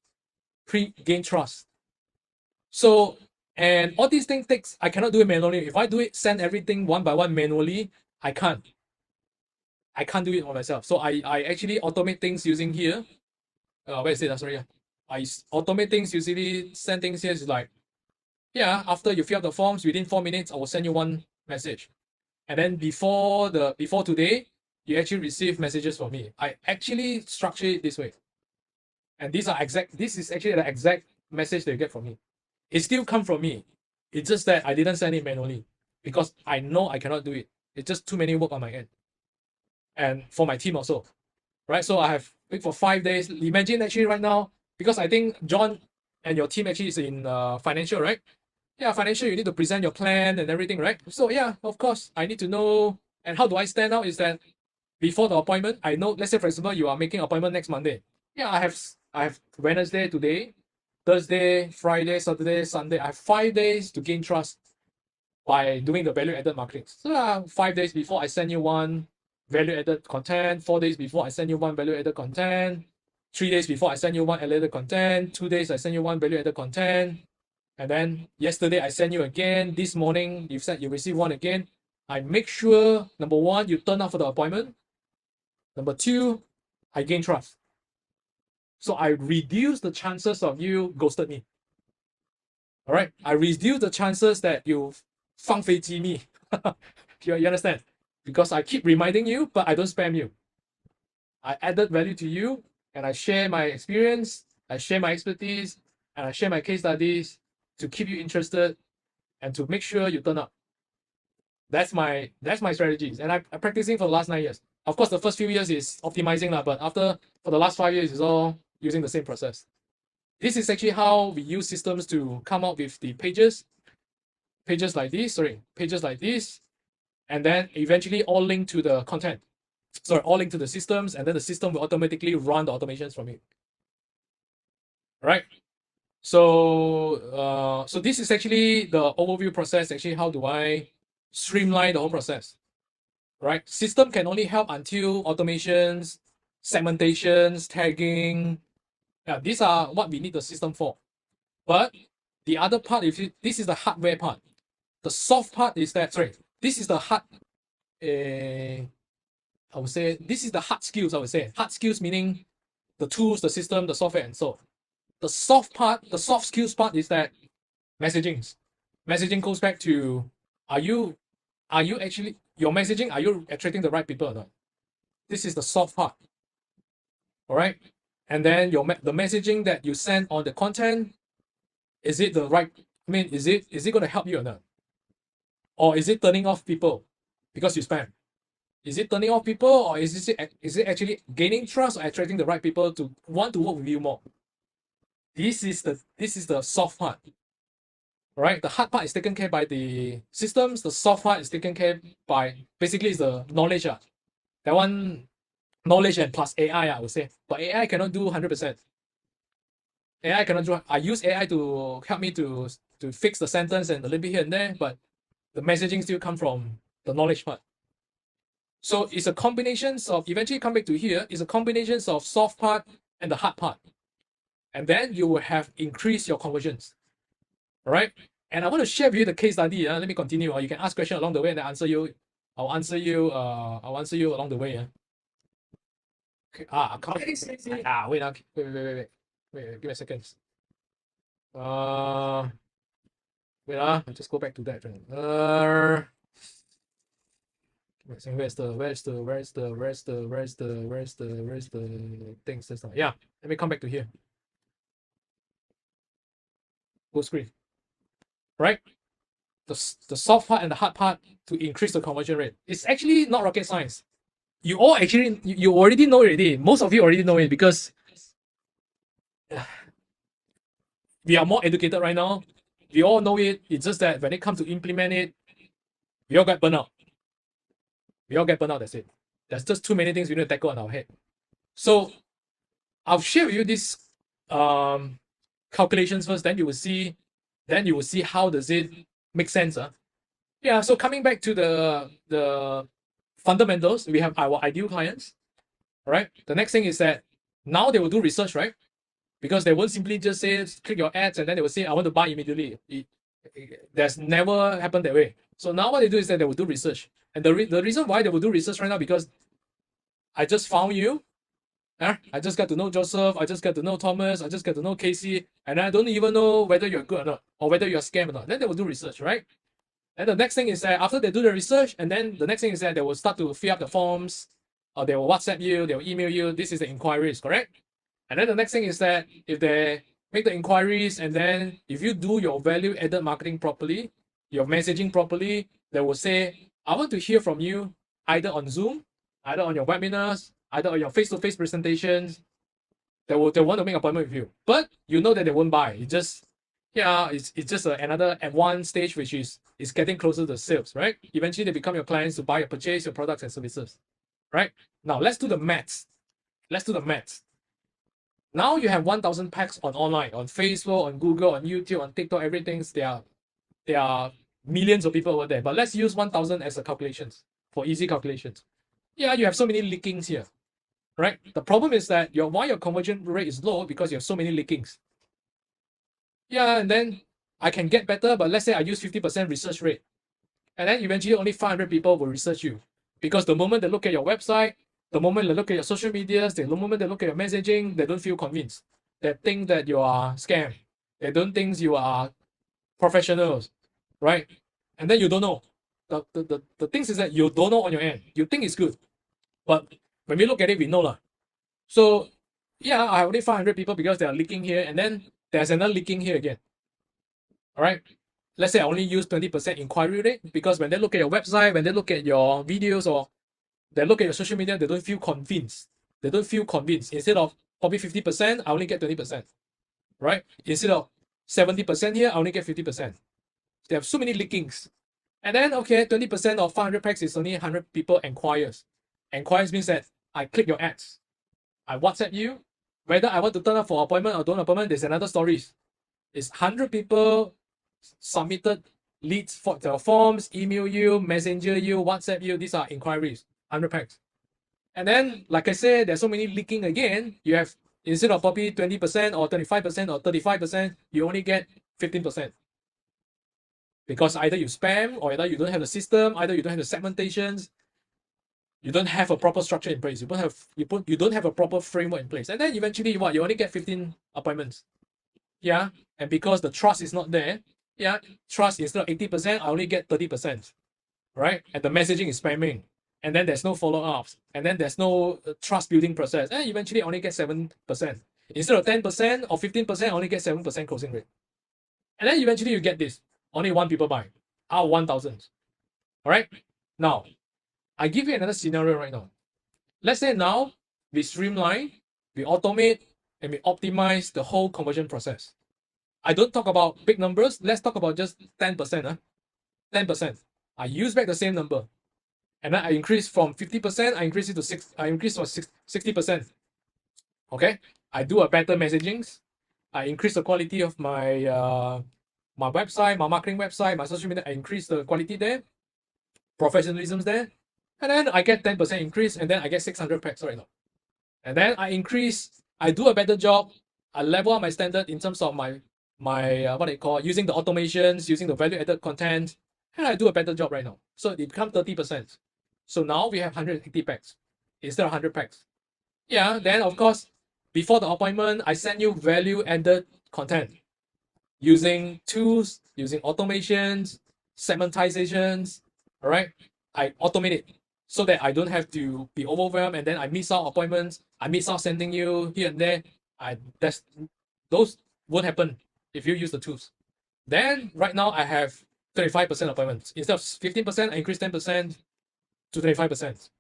pre-gain trust. So, and all these things I cannot do it manually. If I do it, send everything one by one manually, I can't do it on myself. So I actually automate things using here. Where is it? Sorry. I automate things usually send things here. It's like, yeah, after you fill out the forms, within 4 minutes, I will send you one message. And then before today, you actually receive messages from me. I actually structure it this way. And this is actually the exact message that you get from me. It still comes from me. It's just that I didn't send it manually because I know I cannot do it. It's just too many work on my end. And for my team also, right? So I have wait for 5 days. Imagine actually right now, because I think John and your team actually is in financial, right? Yeah, financial, you need to present your plan and everything, right? So yeah, of course, I need to know. And how do I stand out is that before the appointment, I know, let's say for example, you are making an appointment next Monday. Yeah, I have Wednesday today, Thursday, Friday, Saturday, Sunday. I have 5 days to gain trust by doing the value-added marketing. So 5 days before I send you one value-added content, 4 days before I send you one value-added content, 3 days before I send you one value-added content, 2 days I send you one value-added content, and then yesterday I send you again, this morning you receive one again. I make sure, number one, you turn up for the appointment. Number two, I gain trust. So I reduce the chances of you ghosted me. All right, I reduce the chances that you 放飞机 me. you understand? Because I keep reminding you, but I don't spam you. I added value to you, and I share my experience, I share my expertise, and I share my case studies to keep you interested and to make sure you turn up. That's my strategies, and I'm practicing for the last 9 years. Of course, the first few years is optimizing, but for the last 5 years, it's all using the same process. This is actually how we use systems to come up with the pages like this, and then eventually all link to the content. Sorry, all link to the systems, and then the system will automatically run the automations from it. All right. So this is actually the overview process. Actually, how do I streamline the whole process? Right? System can only help until automations, segmentations, tagging. Yeah, these are what we need the system for. But the other part, this is the hardware part. The soft part is that, sorry, this is the hard, I would say, this is the hard skills, I would say. Hard skills meaning the tools, the system, the software, and so. The soft part, the soft skills part is that messaging. Messaging goes back to, are you actually, your messaging, are you attracting the right people or not? This is the soft part. All right. And then the messaging that you send on the content, is it the right, I mean, is it going to help you or not? Or is it turning off people because you spam? Is it turning off people, or is it actually gaining trust or attracting the right people to want to work with you more? This is the soft part. Right? The hard part is taken care by the systems. The soft part is taken care by basically is the knowledge. That one, knowledge and plus AI, I would say. But AI cannot do 100%. AI cannot do. I use AI to help me to fix the sentence and a little bit here and there, but the messaging still come from the knowledge part. So it's a combination of, eventually come back to here, it's a combination of soft part and the hard part. And then you will have increased your conversions. All right. And I want to share with you the case study. Let me continue. Or you can ask questions along the way and answer you. I'll answer you along the way. Okay. Wait, give me a second. Wait, I'll just go back to that. Where's the things? Yeah, let me come back to here. Full screen. Right? The soft part and the hard part to increase the conversion rate. It's actually not rocket science. You all actually, you already know it already. Most of you already know it because we are more educated right now. We all know it. It's just that when it comes to implement it, we all get burnt out. That's it. There's just too many things we need to tackle on our head. So I'll share with you these calculations first, then you will see how does it make sense. Yeah, so coming back to the fundamentals, we have our ideal clients. Right? The next thing is that now they will do research, right? Because they won't simply just say click your ads and then they will say I want to buy immediately. That's never happened that way. So now what they do is that they will do research. And the reason why they will do research right now, because I just found you. I just got to know Joseph. I just got to know Thomas. I just got to know Casey. And I don't even know whether you're good or not, or whether you're scam or not. Then they will do research, right? And the next thing is that after they do the research, and then the next thing is that they will start to fill up the forms, or they will WhatsApp you, they will email you. This is the inquiries, correct? And then the next thing is that if they make the inquiries, and then if you do your value added marketing properly, your messaging properly, they will say, I want to hear from you either on Zoom, either on your webinars, either on your face-to-face presentations. They want to make an appointment with you. But you know that they won't buy. It's just another at one stage, which is getting closer to sales, right? Eventually they become your clients to buy or purchase your products and services. Right? Now let's do the maths. Now you have 1,000 packs on online, on Facebook, on Google, on YouTube, on TikTok, everything. There are millions of people over there. But let's use 1,000 as a calculations for easy calculations. Yeah, you have so many leakings here, right? The problem is that why your conversion rate is low because you have so many leakings. Yeah, and then I can get better, but let's say I use 50% research rate. And then eventually only 500 people will research you. Because the moment they look at your website, the moment they look at your social medias, the moment they look at your messaging, they don't feel convinced. They think that you are scam. They don't think you are professionals, right? And then you don't know. The things is that you don't know on your end. You think it's good. But when we look at it, we know lah. So yeah, I have only 500 people because they are leaking here, and then there's another leaking here again. All right. Let's say I only use 20% inquiry rate because when they look at your website, when they look at your videos, or they look at your social media, they don't feel convinced. Instead of probably 50%, I only get 20%. Right? Instead of 70% here, I only get 50%. They have so many leakings. And then, okay, 20% of 500 packs is only 100 people inquires. Inquires means that I click your ads. I WhatsApp you. Whether I want to turn up for appointment or don't appointment, there's another story. Is 100 people submitted leads for the forms, email you, messenger you, WhatsApp you. These are inquiries, 100 packs. And then, like I said, there's so many leaking again. You have, instead of probably 20% or 25% or 35%, you only get 15%. Because either you spam, or either you don't have the system, either you don't have the segmentations, you don't have a proper structure in place. You don't have a proper framework in place. And then eventually what? You only get 15 appointments. Yeah. And because the trust is not there, yeah, trust instead of 80%, I only get 30%. Right? And the messaging is spamming. And then there's no follow-ups. And then there's no trust building process. And eventually I only get 7%. Instead of 10% or 15%, I only get 7% closing rate. And then eventually you get this. Only 1 people buy out of 1,000. All right. Now, I give you another scenario right now. Let's say now we streamline, we automate, and we optimize the whole conversion process. I don't talk about big numbers. Let's talk about just 10%. 10%. I use back the same number. And then I increase from 50%, I increase it to 60%. Okay. I do a better messaging. I increase the quality of my my website, my marketing website, my social media. I increase the quality there, professionalism's there, and then I get 10% increase, and then I get 600 packs right now. And then I do a better job. I level up my standard in terms of my what they call using the automations, using the value added content, and I do a better job right now. So it becomes 30%. So now we have 180 packs instead of 100 packs. Yeah, then of course, before the appointment, I send you value added content using tools, using automations, segmentizations. All right, I automate it so that I don't have to be overwhelmed, and then I miss out appointments. I miss out sending you here and there. Those won't happen if you use the tools. Then right now I have 35% appointments. Instead of 15%, I increase 10% to 25%.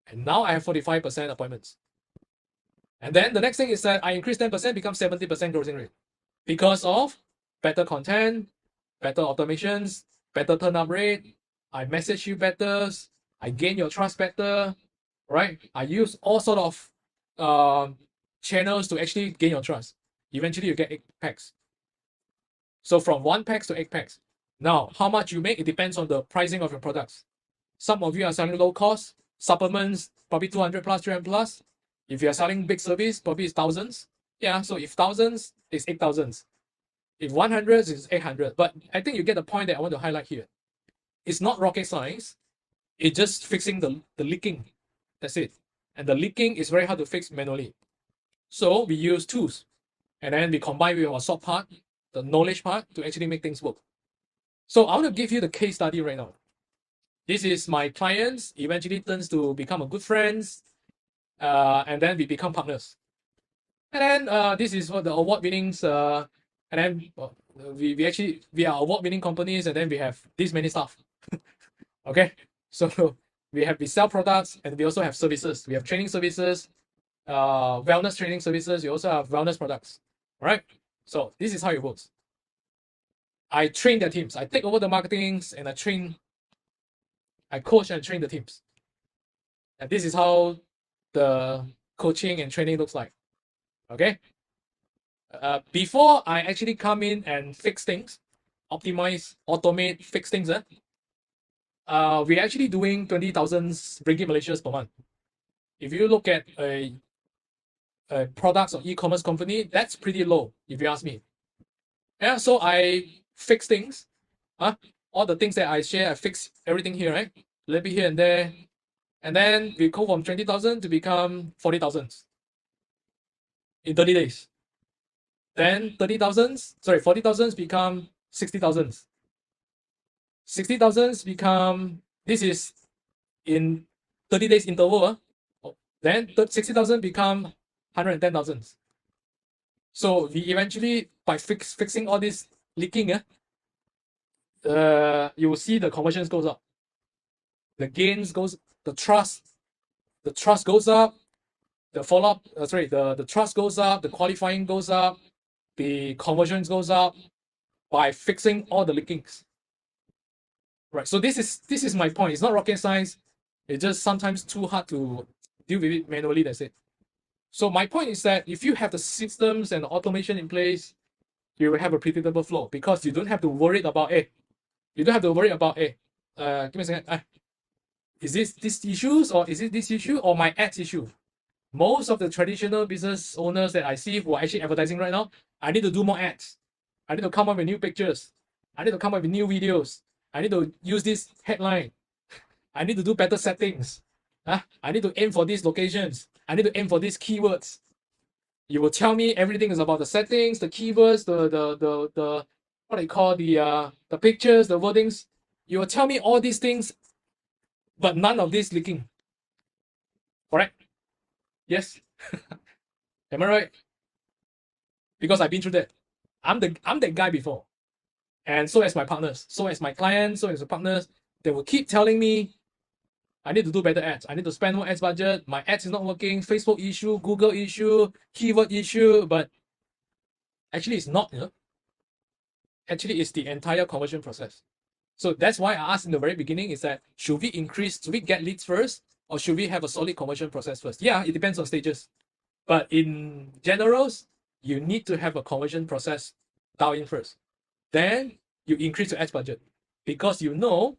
And now I have 45% appointments. And then the next thing is that I increase 10%, becomes 70% closing rate. Because of better content, better automations, better turn-up rate, I message you better, I gain your trust better, right? I use all sort of channels to actually gain your trust. Eventually you get 8 packs. So from 1 packs to 8 packs. Now, how much you make, it depends on the pricing of your products. Some of you are selling low cost, supplements, probably 200 plus, 300 plus. If you are selling big service, probably it's thousands. Yeah, so if thousands, it's 8,000. If 100, it's 800. But I think you get the point that I want to highlight here. It's not rocket science. It's just fixing the leaking. That's it. And the leaking is very hard to fix manually. So we use tools. And then we combine with our soft part, the knowledge part, to actually make things work. So I want to give you the case study right now. This is my clients, eventually turns to become a good friends, and then we become partners. And then this is what the award winnings, and then we are award winning companies, and then we have this many staff. Okay, so we sell products, and we also have services. We have training services, wellness training services. We also have wellness products. All right, so this is how it works. I train their teams. I take over the marketings, and I coach and train the teams. And this is how the coaching and training looks like. Okay. Before I actually come in and fix things, optimize, automate, fix things, we're actually doing 20,000 ringgit Malaysia per month. If you look at a products or e-commerce company, that's pretty low, if you ask me. Yeah, so I fix things. All the things that I share, I fix everything here, right? A little bit here and there. And then we go from 20,000 to become 40,000 in 30 days. Then 40,000 become 60,000. 60,000 become, this is in 30 days interval. Then 60,000 become 110,000. So we eventually, by fixing all this leaking, you will see the conversions goes up, the gains goes, the trust goes up, the follow-up, the trust goes up, the qualifying goes up, the conversions goes up by fixing all the leakings. Right. So this is my point. It's not rocket science. It's just sometimes too hard to deal with it manually. That's it. So my point is that if you have the systems and the automation in place, you will have a predictable flow because you don't have to worry about give me a second. Is this issues or is it this issue or my ads issue? Most of the traditional business owners that I see who are actually advertising right now, I need to do more ads. I need to come up with new pictures. I need to come up with new videos. I need to use this headline. I need to do better settings. I need to aim for these locations. I need to aim for these keywords. You will tell me everything is about the settings, the keywords, the what I call the pictures, the wordings. You will tell me all these things, but none of this leaking. Correct? Yes. Am I right? Because I've been through that. I'm that guy before. And so as my partners, so as my clients, so as the partners, they will keep telling me, I need to do better ads. I need to spend more ads budget. My ads is not working. Facebook issue, Google issue, keyword issue. But actually, it's not. Actually, it's the entire conversion process. So that's why I asked in the very beginning is that should we get leads first or should we have a solid conversion process first? Yeah, it depends on stages. But in generals, you need to have a conversion process dialed in first. Then you increase your ads budget because you know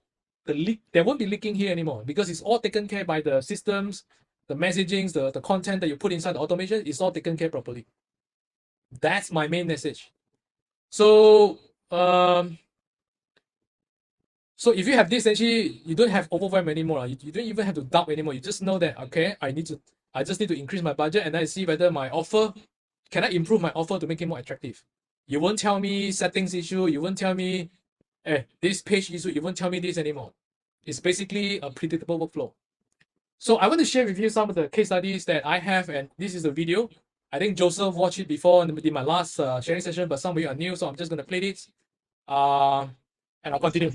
there won't be leaking here anymore because it's all taken care by the systems, the messagings, the content that you put inside the automation is all taken care properly. That's my main message. So so if you have this, actually, you don't have overwhelm anymore. You don't even have to doubt anymore. You just know that, okay, I just need to increase my budget and then I see whether my offer, can I improve my offer to make it more attractive? You won't tell me settings issue. You won't tell me this page issue. You won't tell me this anymore. It's basically a predictable workflow. So I want to share with you some of the case studies that I have, and this is a video. I think Joseph watched it before in my last sharing session, but some of you are new, so I'm just going to play this. And I'll continue.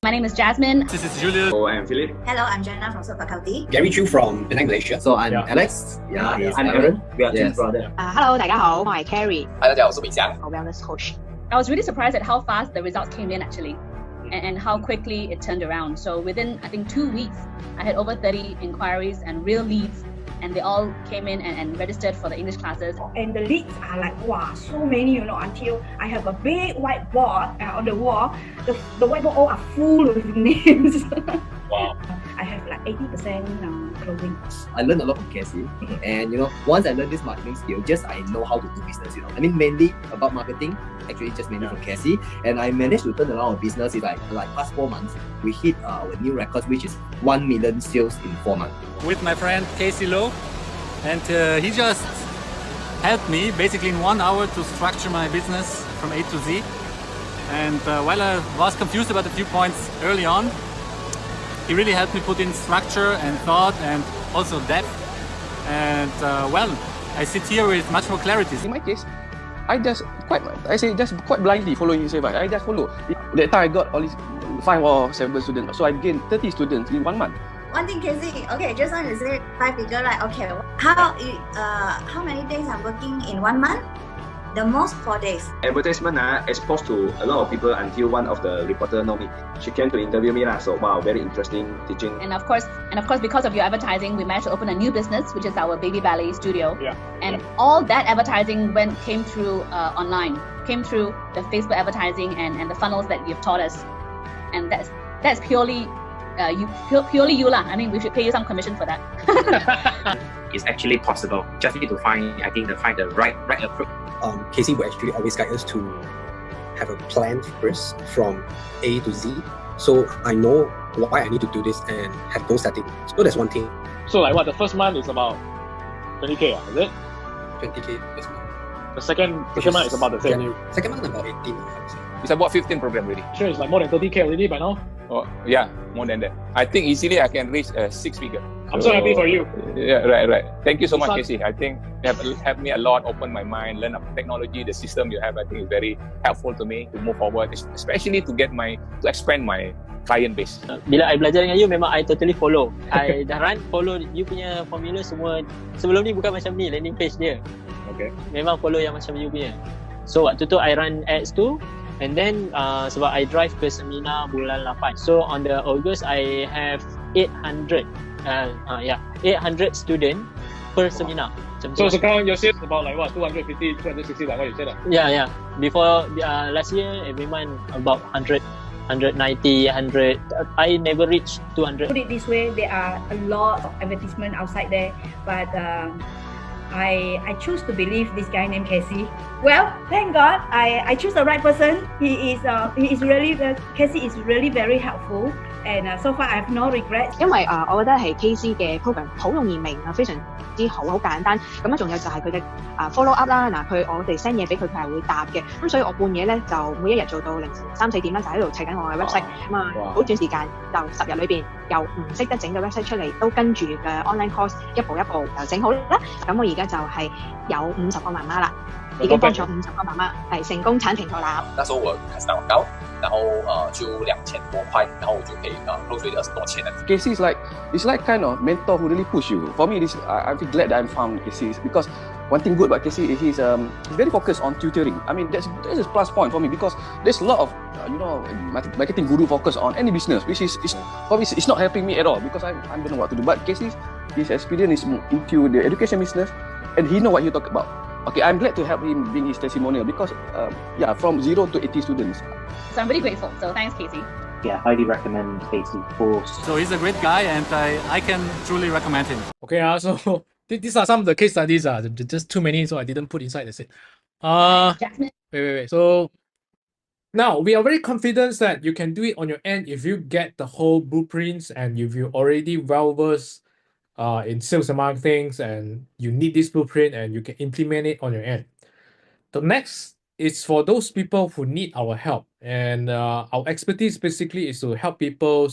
My name is Jasmine. This is Julius. Oh, I'm Philip. Hello, I'm Jenna from Super County. Gary Chu from Penang, Malaysia. So I'm Alex. I'm Aaron. We are twin brother. Hello, 大家好，我係 Carrie。嗨，大家好，我是伟翔。 Wellness coach. I was really surprised at how fast the results came in actually, and how quickly it turned around. So within, I think, 2 weeks, I had over 30 inquiries and real leads, and they all came in and registered for the English classes. And the leads are like, wow, so many, until I have a big whiteboard on the wall. The whiteboard all are full of names. Wow. I have like 80% closing. I learned a lot from Cassie, and once I learned this marketing skill, I know how to do business. I mean, mainly about marketing. Actually, just mainly from Cassie, and I managed to turn around our business. It's like past 4 months, we hit our new records, which is 1 million sales in 4 months. With my friend Casey Lowe, and he just helped me basically in 1 hour to structure my business from A to Z. And while I was confused about a few points early on, he really helped me put in structure and thought and also depth. And well, I sit here with much more clarity. In my case, I just quite blindly following his advice. I just follow. That time I got all these 5 or 7 students, so I gained 30 students in 1 month. One thing, Casey. Okay, just now you said 5 figure, right? Okay, how many days I'm working in 1 month? The most 4 days. Advertisement exposed to a lot of people until one of the reporter know me. She came to interview me so wow, very interesting teaching. And of course, because of your advertising, we managed to open a new business, which is our Baby Ballet Studio. Yeah. And all that advertising came through online, came through the Facebook advertising and the funnels that you've taught us. And that's purely purely you lah. I mean, we should pay you some commission for that. It's actually possible. Just need to find the right approach. Casey will actually always guide us to have a plan first from A to Z. So I know why I need to do this and have goal setting. So that's one thing. So like what, the first month is about 20k, is it? 20k first month. The second month is about the same. Second month about 18. It's about 15 program already. Sure, it's like more than 30k already by now. Oh yeah, more than that. I think easily I can reach 6 figure. I'm so happy for you. Yeah, right. Thank you so much, Casey. I think you have helped me a lot, open my mind, learn about technology, the system you have. I think is very helpful to me to move forward, especially to expand my client base. Bila I belajar dengan you, memang I totally follow. I dah follow you punya formula semua. Sebelum ni bukan macam ni landing page dia. Okay. Memang follow yang macam you punya. So waktu tu I run ads tu. And then sebab I drive ke seminar bulan 8. So on the August I have 800 student per seminar. Macam tu lah. sekarang your sales about like what, 250, 260 like what you said lah. Yeah. Before last year, every month about 100, 190, 100. I never reached 200. Put it this way, there are a lot of advertisement outside there, but I choose to believe this guy named Casey. Well, thank God, I choose the right person. He is really Casey is really very helpful, and so far I have no regrets. 因為我覺得係 KC 嘅 program 好容易明啊，非常之好簡單。咁啊，仲有就係佢嘅follow up 啦。嗱，我哋 send 嘢俾佢，佢係會答嘅。咁所以我半夜咧就每一日做到凌晨3、4點啦，就喺度砌緊我嘅 website。咁啊，好短時間就10日裏邊由唔識得整個 website 出嚟，都跟住嘅 online course 一步一步就整好啦。咁我而家就係有50個媽媽啦，已經幫咗50個媽媽係成功產前投籃。那時候我開始打廣告，然後就2000多塊，然後我就可以close with 20多千的。Casey is like kind of mentor who really push you. For me, I feel glad that I found Casey because one thing good about Casey is he's very focused on tutoring. I mean, that's a plus point for me because there's a lot of marketing guru focus on any business, which is for me it's not helping me at all because I don't know what to do. But Casey, his experience is into the education business, and he know what he talk about. Okay, I'm glad to help him bring his testimonial because from 0 to 80 students. So I'm really grateful. So thanks, Casey. Yeah, highly recommend Casey for. So he's a great guy, and I can truly recommend him. Okay, so these are some of the case studies. Just too many, so I didn't put inside. That's it. Wait. So now we are very confident that you can do it on your end if you get the whole blueprints and if you already well versed in sales and marketing, and you need this blueprint and you can implement it on your end. The next is for those people who need our help, and our expertise basically is to help people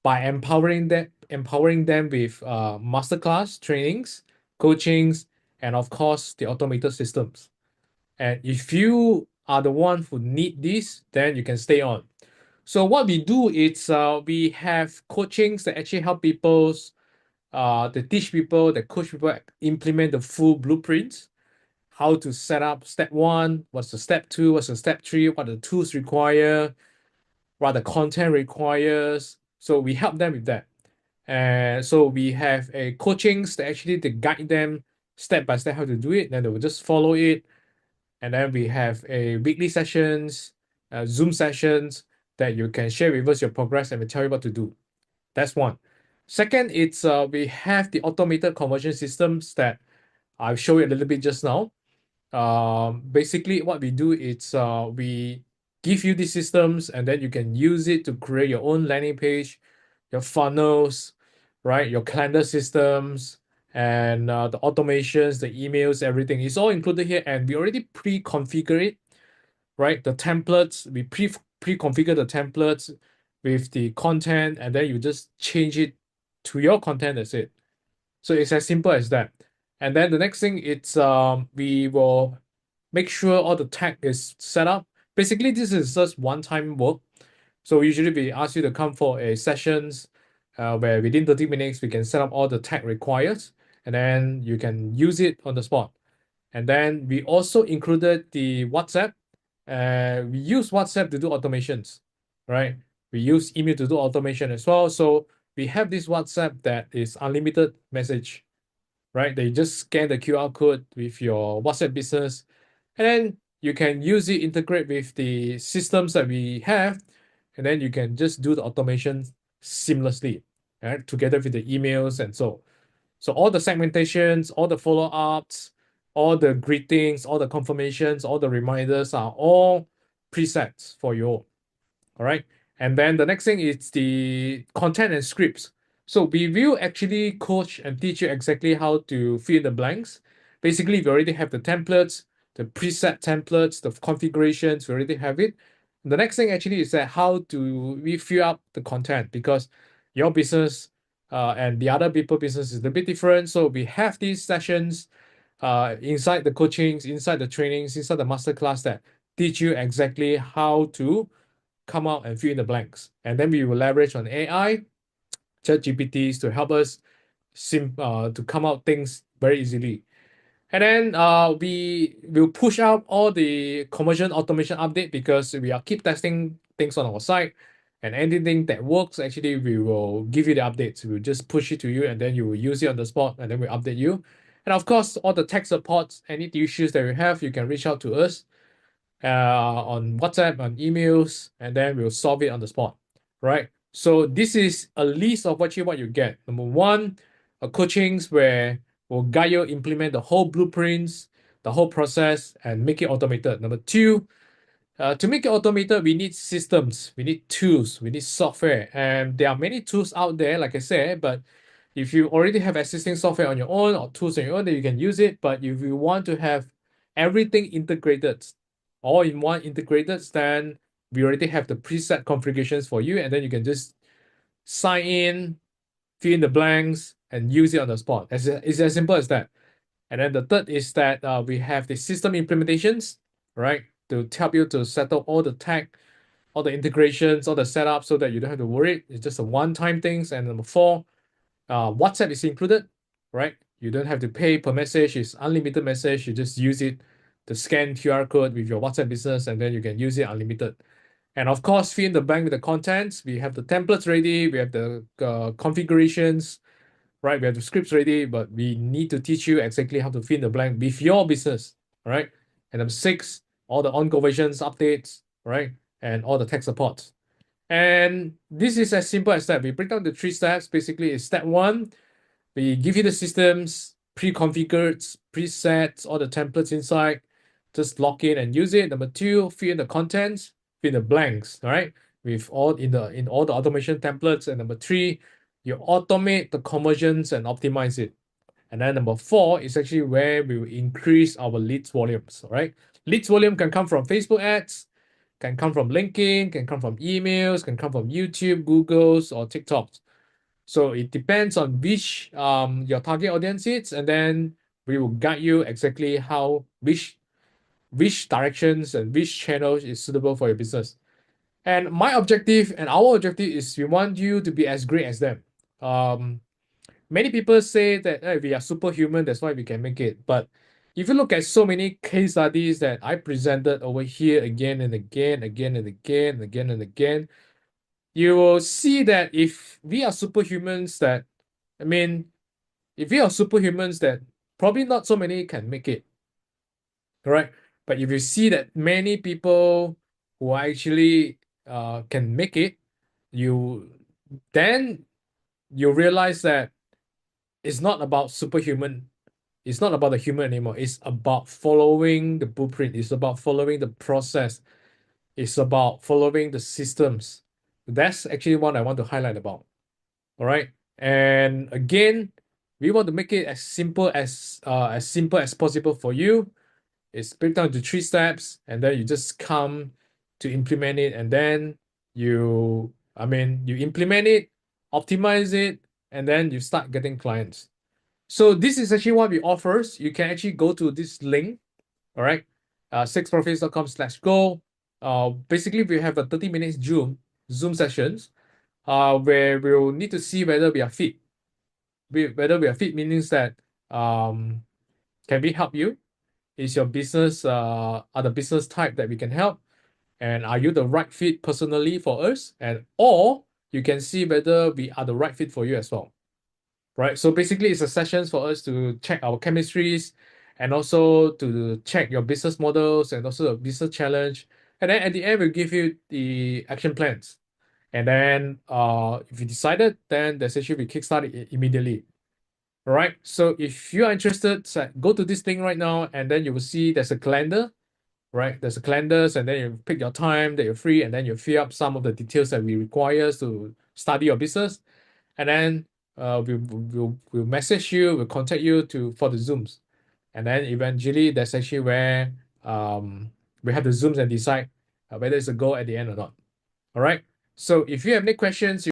by empowering them with masterclass trainings, coachings, and of course the automated systems. And if you are the one who need this, then you can stay on. So what we do is we have coachings that actually help people, they teach people, they coach people implement the full blueprints, how to set up step 1, what's the step 2, what's the step 3, what the tools require, what the content requires. So we help them with that. And so we have a coachings that actually they guide them step by step how to do it, then they will just follow it. And then we have a weekly sessions, Zoom sessions that you can share with us your progress and we tell you what to do. That's one. Second, it's we have the automated conversion systems that I'll show you a little bit just now. Basically, what we do is we give you these systems and then you can use it to create your own landing page, your funnels, right? Your calendar systems, and the automations, the emails, everything is all included here, and we already pre-configure it, right? The templates, we pre-configure the templates with the content, and then you just change it to your content. That's it. So it's as simple as that. And then the next thing, it's we will make sure all the tag is set up. Basically, this is just one-time work. So usually we ask you to come for a sessions where within 30 minutes we can set up all the tag required, and then you can use it on the spot. And then we also included the WhatsApp. We use WhatsApp to do automations, right? We use email to do automation as well. So we have this WhatsApp that is unlimited message, right? They just scan the QR code with your WhatsApp business, and then you can use it, integrate with the systems that we have, and then you can just do the automation seamlessly, right? Together with the emails and so. So all the segmentations, all the follow-ups, all the greetings, all the confirmations, all the reminders are all presets for you all right? And then the next thing is the content and scripts. So we will actually coach and teach you exactly how to fill in the blanks. Basically, we already have the templates, the preset templates, the configurations, we already have it. The next thing actually is that how do we fill up the content, because your business and the other people business is a bit different. So we have these sessions inside the coachings, inside the trainings, inside the masterclass that teach you exactly how to come out and fill in the blanks. And then we will leverage on AI, ChatGPTs to help us to come out things very easily. And then we will push out all the conversion automation update, because we are keep testing things on our site, and anything that works, actually we will give you the updates. We'll just push it to you, and then you will use it on the spot, and then we'll update you. And of course, all the tech supports, any issues that you have, you can reach out to us on WhatsApp, on emails, and then we'll solve it on the spot, right? So this is a list of what you get. Number one, coachings where we'll guide you implement the whole blueprints, the whole process, and make it automated. Number two, to make it automated, we need systems, we need tools, we need software, and there are many tools out there, like I said, but if you already have existing software on your own or tools on your own, then you can use it. But if you want to have everything integrated, all in one integrated, then we already have the preset configurations for you, and then you can just sign in, fill in the blanks, and use it on the spot. It's as simple as that. And then the third is that we have the system implementations, right, to help you to settle all the tech, all the integrations, all the setup, so that you don't have to worry. It's just a one-time things. And number four, WhatsApp is included, right? You don't have to pay per message. It's unlimited message. You just use it to scan QR code with your WhatsApp business, and then you can use it unlimited. And of course, fill in the blank with the contents. We have the templates ready. We have the configurations, right? We have the scripts ready, but we need to teach you exactly how to fill in the blank with your business, all right? And number six, all the on conversions, updates, right? And all the tech supports. And this is as simple as that. We break down the 3 steps. Basically, it's step one, we give you the systems, pre-configured, presets, all the templates inside. Just log in and use it. Number two, fill in the contents, fill in the blanks, all right? With all in all the automation templates. And number three, you automate the conversions and optimize it. And then number four is actually where we will increase our leads volumes, all right? Leads volume can come from Facebook ads, can come from LinkedIn, can come from emails, can come from YouTube, Google's, or TikTok's. So it depends on which your target audience is, and then we will guide you exactly how which directions and which channels is suitable for your business. And my objective and our objective is we want you to be as great as them. Many people say that hey, we are superhuman, that's why we can make it. But if you look at so many case studies that I presented over here again and again, you will see that if we are superhumans, that probably not so many can make it, right? But if you see that many people who actually can make it, then you realize that it's not about superhuman. It's not about the human anymore. It's about following the blueprint. It's about following the process. It's about following the systems. That's actually what I want to highlight about. All right. And again, we want to make it as simple as possible for you. It's break down to 3 steps, and then you just come to implement it, and then you implement it, optimize it, and then you start getting clients. So this is actually what we offer. You can actually go to this link, all right, 6profits.com/go. Basically, we have a 30-minute Zoom sessions where we'll need to see whether we are fit. Whether we are fit means that can we help you? Is your business are the business type that we can help? And are you the right fit personally for us? Or you can see whether we are the right fit for you as well. Right? So basically it's a sessions for us to check our chemistries and also to check your business models and also the business challenge. And then at the end, we'll give you the action plans. And then if you decided, then there's actually we kickstart it immediately. All right. So if you are interested, go to this thing right now, and then you will see there's a calendar, right? There's a calendars, and then you pick your time that you're free, and then you fill up some of the details that we require to study your business. And then we'll message you, we'll contact you for the Zooms. And then eventually that's actually where we have the Zooms and decide whether it's a go at the end or not. All right. So if you have any questions,